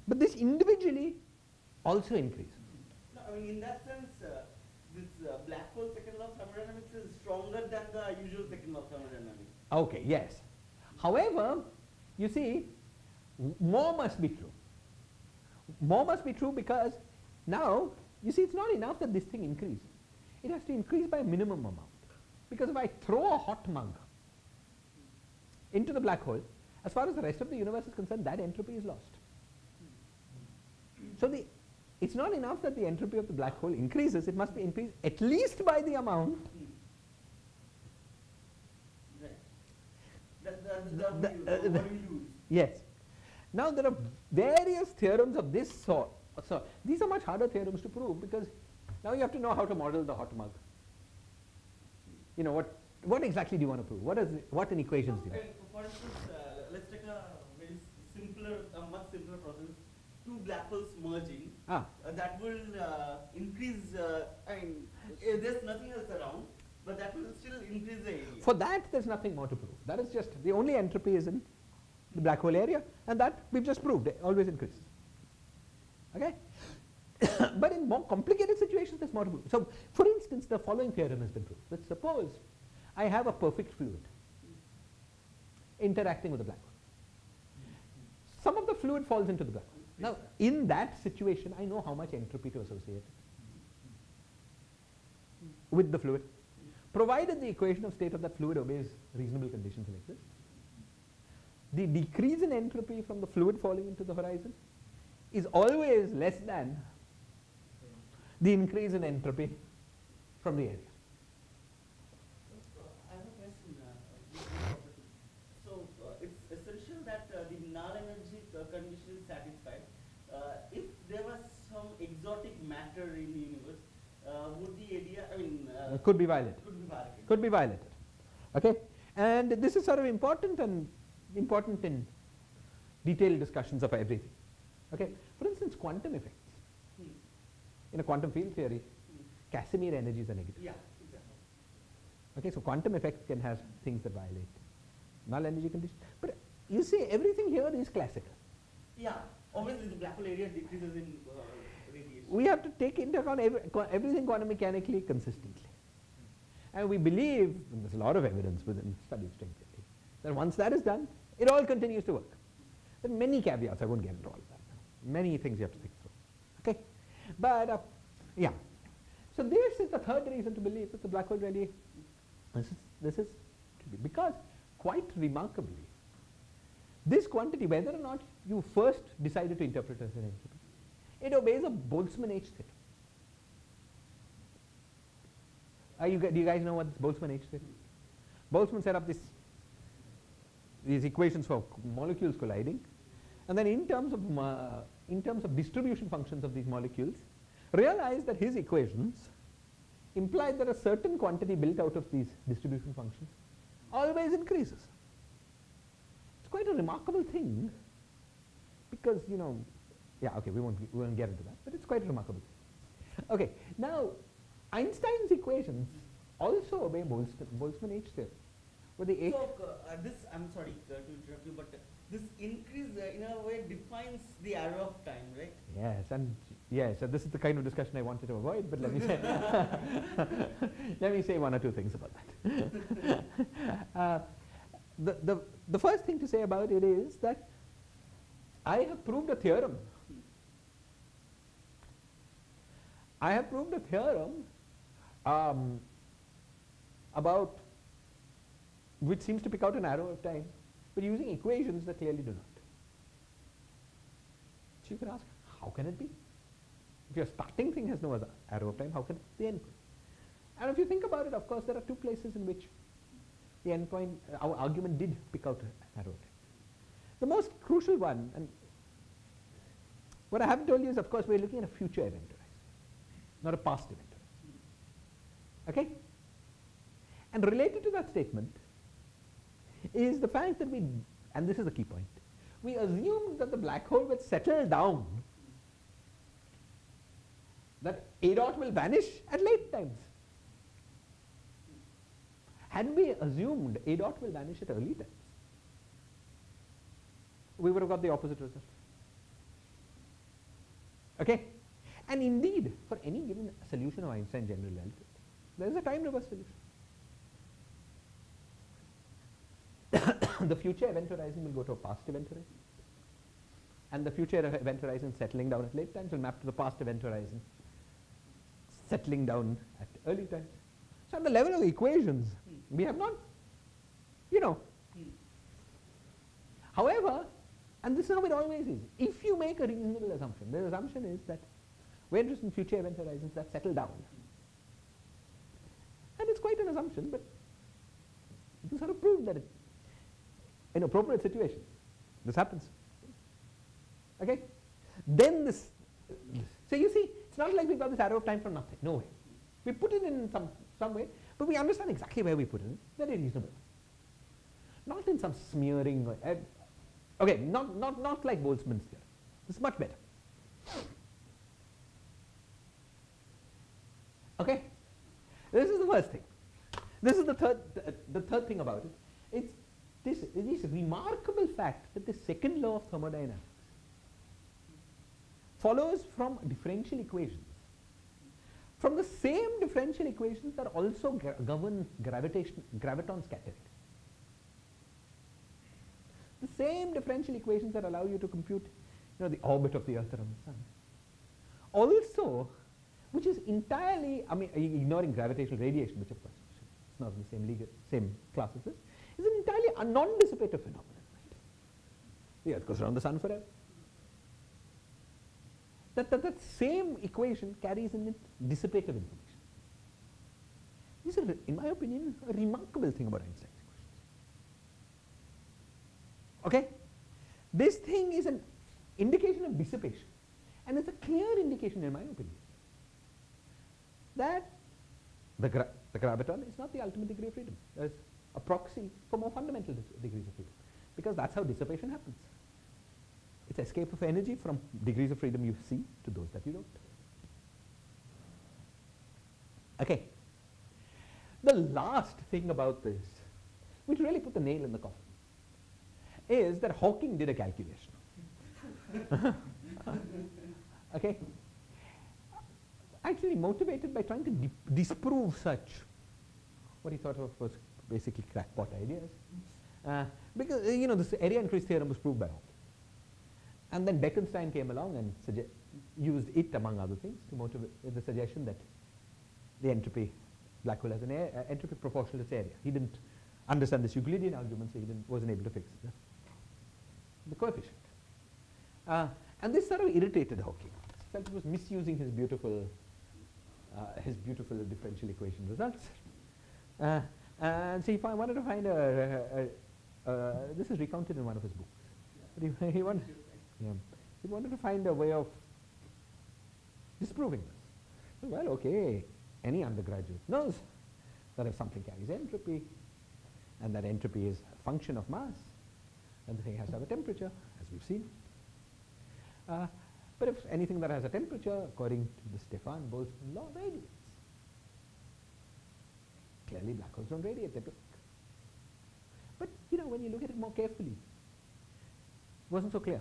but this individually also increases. No, I mean, in that sense, this black hole second law of thermodynamics is stronger than the usual second law of thermodynamics. Okay, yes. However, you see, more must be true. More must be true because now, you see, it's not enough that this thing increases. It has to increase by a minimum amount. Because if I throw a hot mug into the black hole, as far as the rest of the universe is concerned, that entropy is lost. So it's not enough that the entropy of the black hole increases, it must be increased at least by the amount. Right. That's what we lose. Yes. Now there are various theorems of this sort. So these are much harder theorems to prove because Now you have to know how to model the hot mug. You know, what exactly do you want to prove? What in equations do you want? For instance, let's take a very simpler, much simpler process. Two black holes merging. That will increase, there's nothing else around, but that will still increase the area. For that, there's nothing more to prove. That is just, the only entropy is in the black hole area, and that we've just proved, it always increases. Okay? But in more complicated situations, there's more to prove. So, for instance, the following theorem has been proved. Let's suppose I have a perfect fluid interacting with a black hole. Some of the fluid falls into the black hole. Now, in that situation, I know how much entropy to associate with the fluid, provided the equation of state of that fluid obeys reasonable conditions like this. The decrease in entropy from the fluid falling into the horizon is always less than the increase in entropy from the area. I have a question. So it's essential that the null energy condition is satisfied. If there was some exotic matter in the universe, would the area, it could be violated. Could be violated. Okay, and this is sort of important in detailed discussions of everything. Okay, for instance, quantum effects. In a quantum field theory, Casimir energies are negative. Yeah, exactly. Okay, so quantum effects can have things that violate null energy conditions. But you see, everything here is classical. Yeah, obviously the black hole area decreases in radiation. We have to take into account everything quantum mechanically consistently. And we believe, and there's a lot of evidence within study of string theory, that once that is done, it all continues to work. There are many caveats, I won't get into all of that now. Many things you have to think through. Okay? But, yeah. So this is the third reason to believe that the black hole really, this is because quite remarkably, this quantity, whether or not you first decided to interpret it as an entropy, it obeys a Boltzmann H theorem. Do you guys know what Boltzmann H theorem is? Boltzmann set up these equations for molecules colliding, and then in terms of distribution functions of these molecules, realized that his equations implied that a certain quantity built out of these distribution functions always increases. It's quite a remarkable thing because, you know, yeah, okay, we won't get into that, but it's quite a remarkable thing. Okay, now Einstein's equations also obey Boltzmann H theorem. With the H I'm sorry to interrupt you, but this increase in a way defines the arrow of time, right? Yes, and yes, so this is the kind of discussion I wanted to avoid, but let me say, let me say one or two things about that. The first thing to say about it is that I have proved a theorem. I have proved a theorem about which seems to pick out an arrow of time, but using equations that clearly do not. So you can ask, how can it be? If your starting thing has no other arrow of time, how can the end point? And if you think about it, of course, there are two places in which the endpoint, our argument did pick out an arrow of time. The most crucial one, and what I haven't told you is, of course, we're looking at a future event horizon, not a past event horizon. Okay? And related to that statement is the fact that and this is the key point, we assumed that the black hole would settle down, that A dot will vanish at late times. Had we assumed A dot will vanish at early times, we would have got the opposite result. Okay? And indeed, for any given solution of Einstein general relativity, there is a time reverse solution. The future event horizon will go to a past event horizon, and the future event horizon settling down at late times will map to the past event horizon settling down at early times. So at the level of equations, we have not, you know. However, and this is how it always is, if you make a reasonable assumption, the assumption is that we're interested in future event horizons that settle down. And it's quite an assumption, but you can sort of prove that in appropriate situations, this happens. Okay? Then so you see, It's not like we got this arrow of time from nothing. No way. We put it in some way, but we understand exactly where we put it in. Very reasonable. Not in some smearing. Okay, not like Boltzmann's theorem. This is much better. Okay, this is the first thing. This is the third thing about it. It's this remarkable fact that the second law of thermodynamics follows from differential equations. From the same differential equations that also govern graviton scattering. The same differential equations that allow you to compute, the orbit of the Earth around the Sun. Also, which is entirely, ignoring gravitational radiation, which of course it's not in the same class as this, is an entirely a non-dissipative phenomenon. Right? The Earth goes around the Sun forever. That same equation carries in it dissipative information. This is, in my opinion, a remarkable thing about Einstein's equations. Okay? This thing is an indication of dissipation, and it's a clear indication, in my opinion, that the graviton is not the ultimate degree of freedom. There's a proxy for more fundamental degrees of freedom, because that's how dissipation happens. It's escape of energy from degrees of freedom you see to those that you don't. Okay. The last thing about this, which really put the nail in the coffin, is that Hawking did a calculation. Okay. Actually motivated by trying to disprove such, what he thought of was basically crackpot ideas. Because, this area increase theorem was proved by Hawking. And then Bekenstein came along and used it, among other things, to motivate the suggestion that the entropy, black hole has an entropy proportional to its area. He didn't understand this Euclidean argument, so he wasn't able to fix the coefficient. And this sort of irritated Hawking. He felt it was misusing his beautiful differential equation results. And so he wanted to find this is recounted in one of his books. But he wanted to find a way of disproving this. Well, okay, any undergraduate knows that if something carries entropy, and that entropy is a function of mass, then the thing has to have a temperature, as we've seen. But if anything that has a temperature, according to the Stefan-Boltzmann law, radiates. Clearly, black holes don't radiate, they black. But when you look at it more carefully, it wasn't so clear.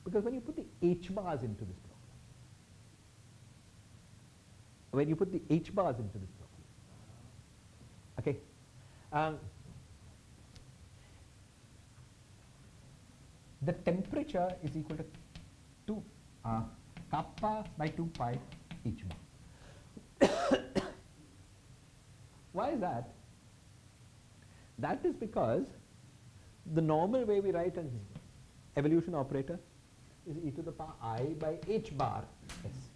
Because when you put the h bars into this problem, okay, the temperature is equal to 2 kappa by 2 pi h bar. Why is that? That is because the normal way we write an evolution operator is e to the power I by h bar s.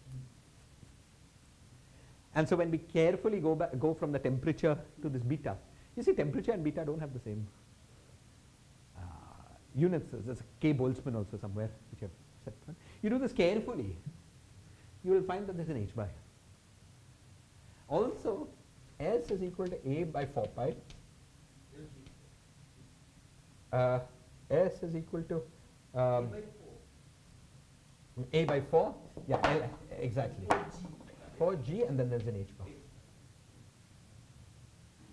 And so when we carefully go from the temperature to this beta, you see temperature and beta don't have the same units. There's a K Boltzmann also somewhere, which I've set. You do this carefully, you will find that there's an h bar. Also, S is equal to A by 4 pi. S is equal to A by 4, yeah, L, exactly. 4G, and then there's an h bar.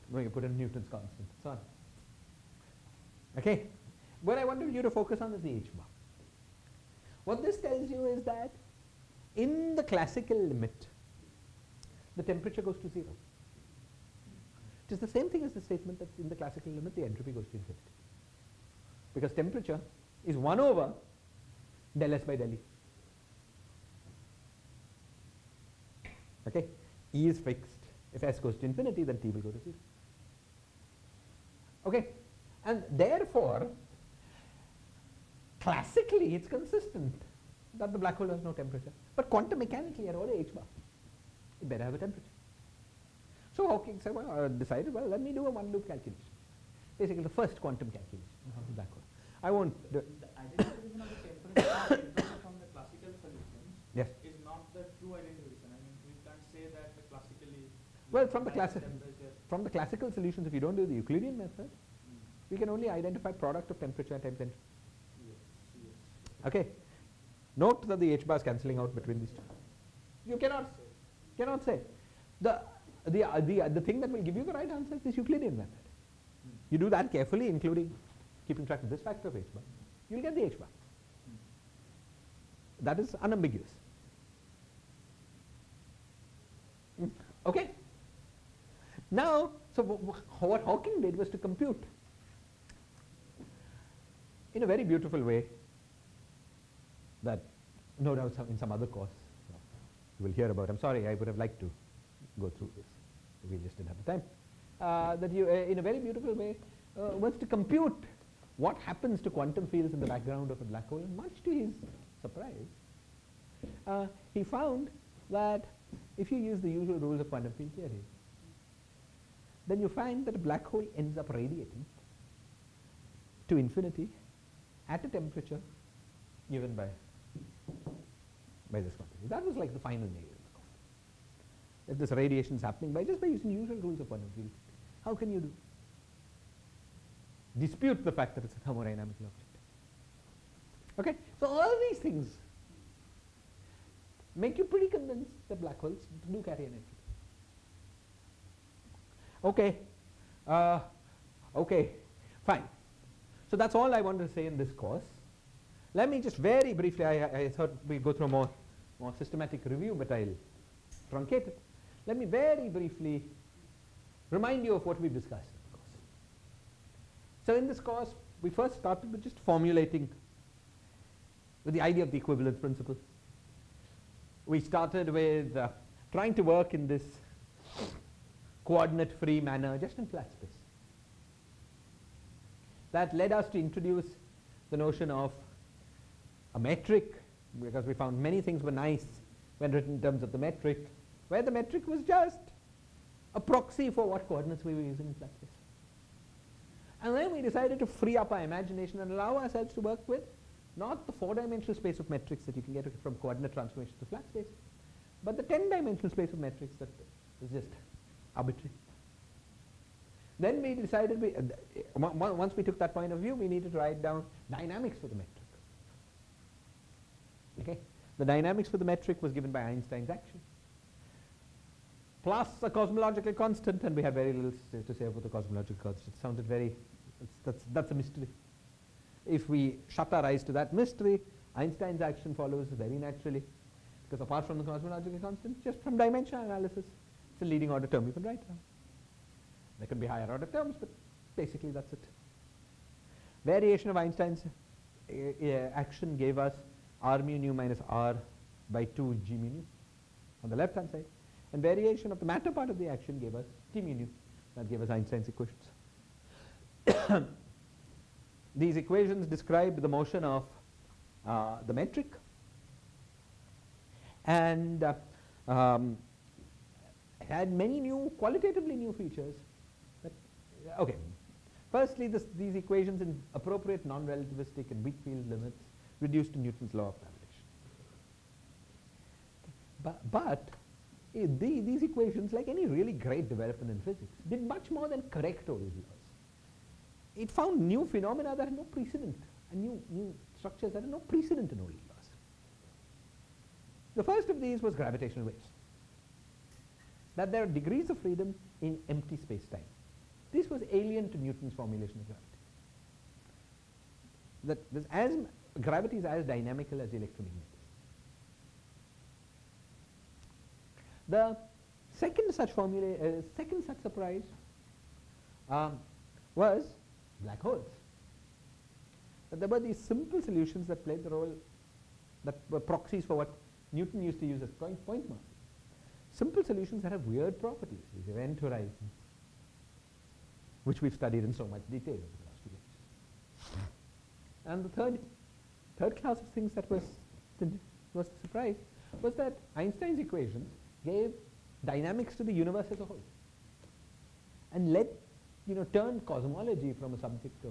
When you put in Newton's constant, so on. Okay, what I want you to focus on is the h bar. What this tells you is that in the classical limit, the temperature goes to 0. It is the same thing as the statement that in the classical limit, the entropy goes to infinity. Because temperature is 1 over del S by del E. Okay, E is fixed. If S goes to infinity, then T will go to 0. Okay, and therefore, classically it's consistent that the black hole has no temperature. But quantum mechanically at all h bar, it better have a temperature. So Hawking said, decided, let me do a one-loop calculation. Basically the first quantum calculation of the black hole. I won't do the identification of the temperature from the classical solutions yes. is not the true identification. I mean, we can't say that classically. Well, temperature. from the classical solutions, if you don't do the Euclidean method, we can only identify product of temperature times entropy. Yes, yes. Okay. Note that the h bar is cancelling out between these two. You cannot say. The thing that will give you the right answer is this Euclidean method. You do that carefully, including keeping track of this factor of h bar. You'll get the h bar. That is unambiguous. Okay. Now, so what Hawking did was to compute in a very beautiful way that no doubt in some other course you will hear about. I'm sorry, I would have liked to go through this. We just didn't have the time. That you, in a very beautiful way, wants to compute what happens to quantum fields in the background of a black hole, and much to his surprise, he found that if you use the usual rules of quantum field theory, then you find that a black hole ends up radiating to infinity at a temperature given by this quantity. That was like the final nail in the coffin. That this radiation is happening by using usual rules of quantum field. How can you dispute the fact that it's a thermodynamic object? Okay, so all these things make you pretty convinced that black holes do carry an entropy. Okay, okay, fine. So that's all I wanted to say in this course. Let me just very briefly, I thought we'd go through a more systematic review, but I'll truncate it. Let me very briefly remind you of what we've discussed in the course. So in this course, we first started with just formulating with the idea of the equivalence principle. We started with trying to work in this coordinate-free manner just in flat space. That led us to introduce the notion of a metric, because we found many things were nice when written in terms of the metric, where the metric was just a proxy for what coordinates we were using in flat space. And then we decided to free up our imagination and allow ourselves to work with not the 4-dimensional space of metrics that you can get from coordinate transformation to flat space, but the 10-dimensional space of metrics that is just arbitrary. Then we decided, once we took that point of view, we needed to write down dynamics for the metric. Okay, the dynamics for the metric was given by Einstein's action, plus a cosmological constant, and we had very little to say about the cosmological constant. It sounded very, that's a mystery. If we shut our eyes to that mystery, Einstein's action follows very naturally, because apart from the cosmological constant, just from dimensional analysis, it's a leading order term you can write down. There could be higher order terms, but basically that's it. Variation of Einstein's action gave us r mu nu minus r by 2 g mu nu on the left hand side, and variation of the matter part of the action gave us t mu nu. That gave us Einstein's equations. These equations describe the motion of the metric, and had many new, qualitatively new features. Okay, firstly, these equations in appropriate non-relativistic and weak field limits reduced to Newton's law of gravitation. But these equations, like any really great development in physics, did much more than correct old laws. It found new phenomena that had no precedent, and new structures that had no precedent in old laws. The first of these was gravitational waves, that there are degrees of freedom in empty space-time. This was alien to Newton's formulation of gravity. That gravity is as dynamical as electromagnetism. The second such surprise was black holes. That there were these simple solutions that played the role, that were proxies for what Newton used to use as point mass. Simple solutions that have weird properties, these event horizons, which we've studied in so much detail over the last few lectures. And the third class of things that was the surprise was that Einstein's equations gave dynamics to the universe as a whole, and turned cosmology from a subject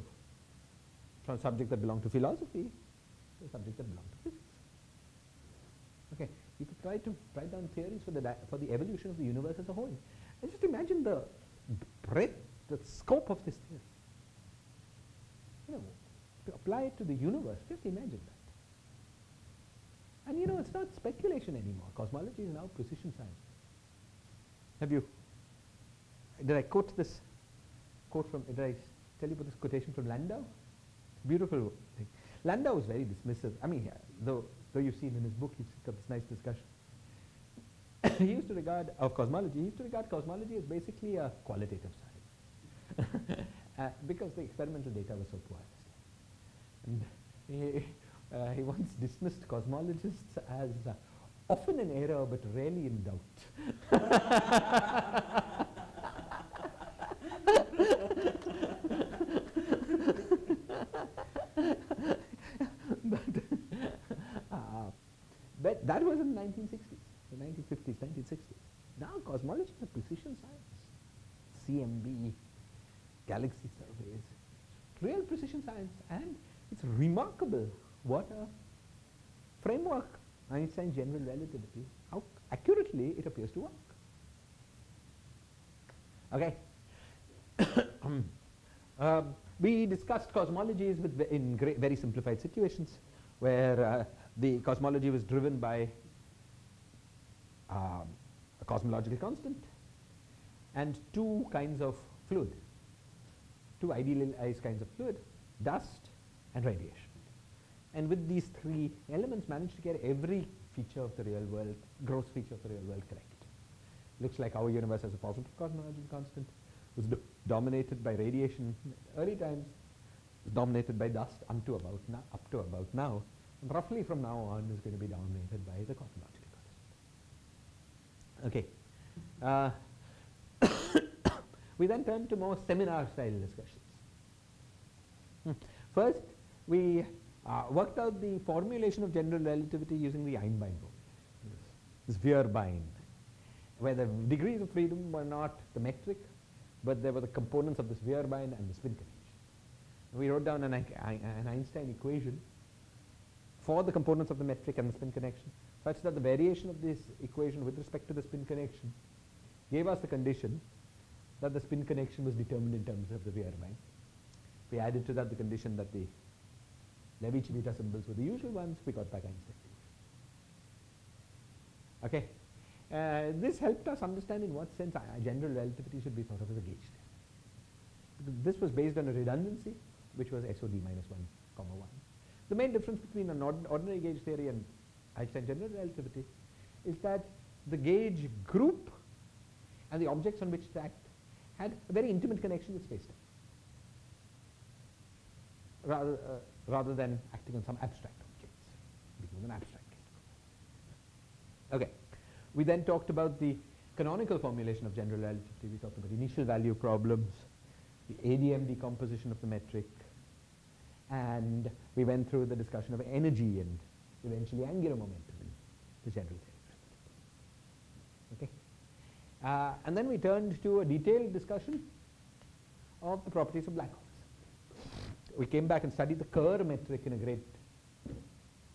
that belonged to philosophy to a subject that belonged to physics. Okay, you could try to write down theories for the evolution of the universe as a whole. And just imagine the breadth, the scope of this theory. You know, to apply it to the universe, just imagine that. And you know, it's not speculation anymore. Cosmology is now precision science. Did I quote this quote from, did I tell you about this quotation from Landau? Beautiful thing. Landau was very dismissive. I mean, though you've seen in his book, he's got this nice discussion. He used to regard, of cosmology, he used to regard cosmology as basically a qualitative science. Because the experimental data was so poor at this time. And he once dismissed cosmologists as often in error but rarely in doubt. But that was in the 1960s, the 1950s, 1960s. Now cosmology is a precision science. CMB, galaxy surveys, real precision science, and it's remarkable what a framework, Einstein's general relativity, how accurately it appears to work. Okay. We discussed cosmologies in very simplified situations where the cosmology was driven by a cosmological constant and two kinds of fluid, two idealized kinds of fluid, dust and radiation. And with these three elements managed to get every feature of the real world, gross feature of the real world correct. Looks like our universe has a positive cosmological constant, was dominated by radiation in early times, was dominated by dust up to about now, and roughly from now on is going to be dominated by the cosmological constant. Okay. We then turn to more seminar style discussions. First, we worked out the formulation of general relativity using the Einstein formula, this Wehrbein, where the degrees of freedom were not the metric, but there were the components of this Wehrbein and the spin connection. We wrote down an Einstein equation for the components of the metric and the spin connection, such that the variation of this equation with respect to the spin connection gave us the condition that the spin connection was determined in terms of the Wehrbein. We added to that the condition that the Levitch beta symbols were the usual ones, we got back Einstein's equation. Okay. This helped us understand in what sense general relativity should be thought of as a gauge theory. This was based on a redundancy, which was SOD minus 1, comma 1. The main difference between an ordinary gauge theory and Einstein general relativity is that the gauge group and the objects on which it acted had a very intimate connection with spacetime, rather than acting on some abstract objects. It was an abstract gauge group. Okay. We then talked about the canonical formulation of general relativity. We talked about initial value problems, the ADM decomposition of the metric, and we went through the discussion of energy and eventually angular momentum in the general theory of relativity. Okay. And then we turned to a detailed discussion of the properties of black holes. We came back and studied the Kerr metric in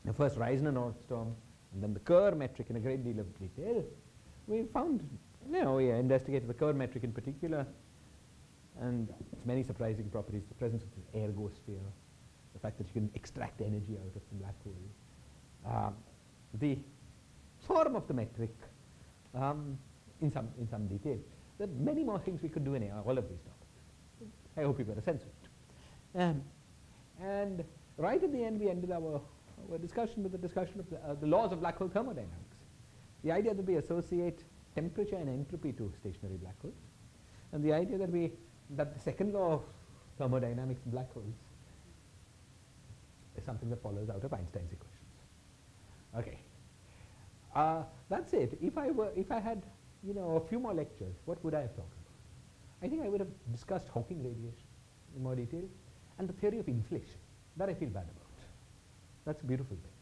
the first Reisner-Nordstrom, and then the Kerr metric in a great deal of detail. We found, we investigated the Kerr metric in particular, and its many surprising properties, the presence of the ergosphere, the fact that you can extract energy out of the black hole, the form of the metric in some detail. There are many more things we could do in all of these topics. I hope you got a sense of it. And right at the end, we ended our discussion with the discussion of the laws of black hole thermodynamics. The idea that we associate temperature and entropy to stationary black holes, and the idea that the second law of thermodynamics in black holes is something that follows out of Einstein's equations. Okay, that's it. If I had a few more lectures, what would I have talked about? I think I would have discussed Hawking radiation in more detail and the theory of inflation. That I feel bad about. That's a beautiful thing.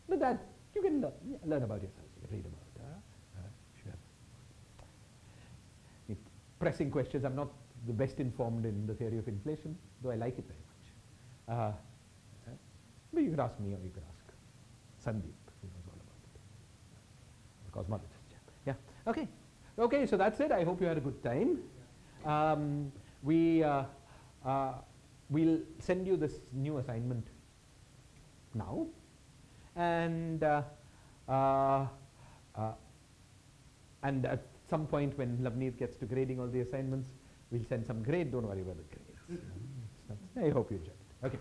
But that you can learn about yourself. You can read about. Sure. Pressing questions. I'm not the best informed in the theory of inflation, though I like it very much. But you could ask me, or you could ask Sandeep, who knows all about it. cosmologist. Yeah. Okay. Okay. So that's it. I hope you had a good time. We'll send you this new assignment now, and at some point when Lavneet gets to grading all the assignments, we'll send some grade. Don't worry about the grades. I hope you enjoyed it. Okay.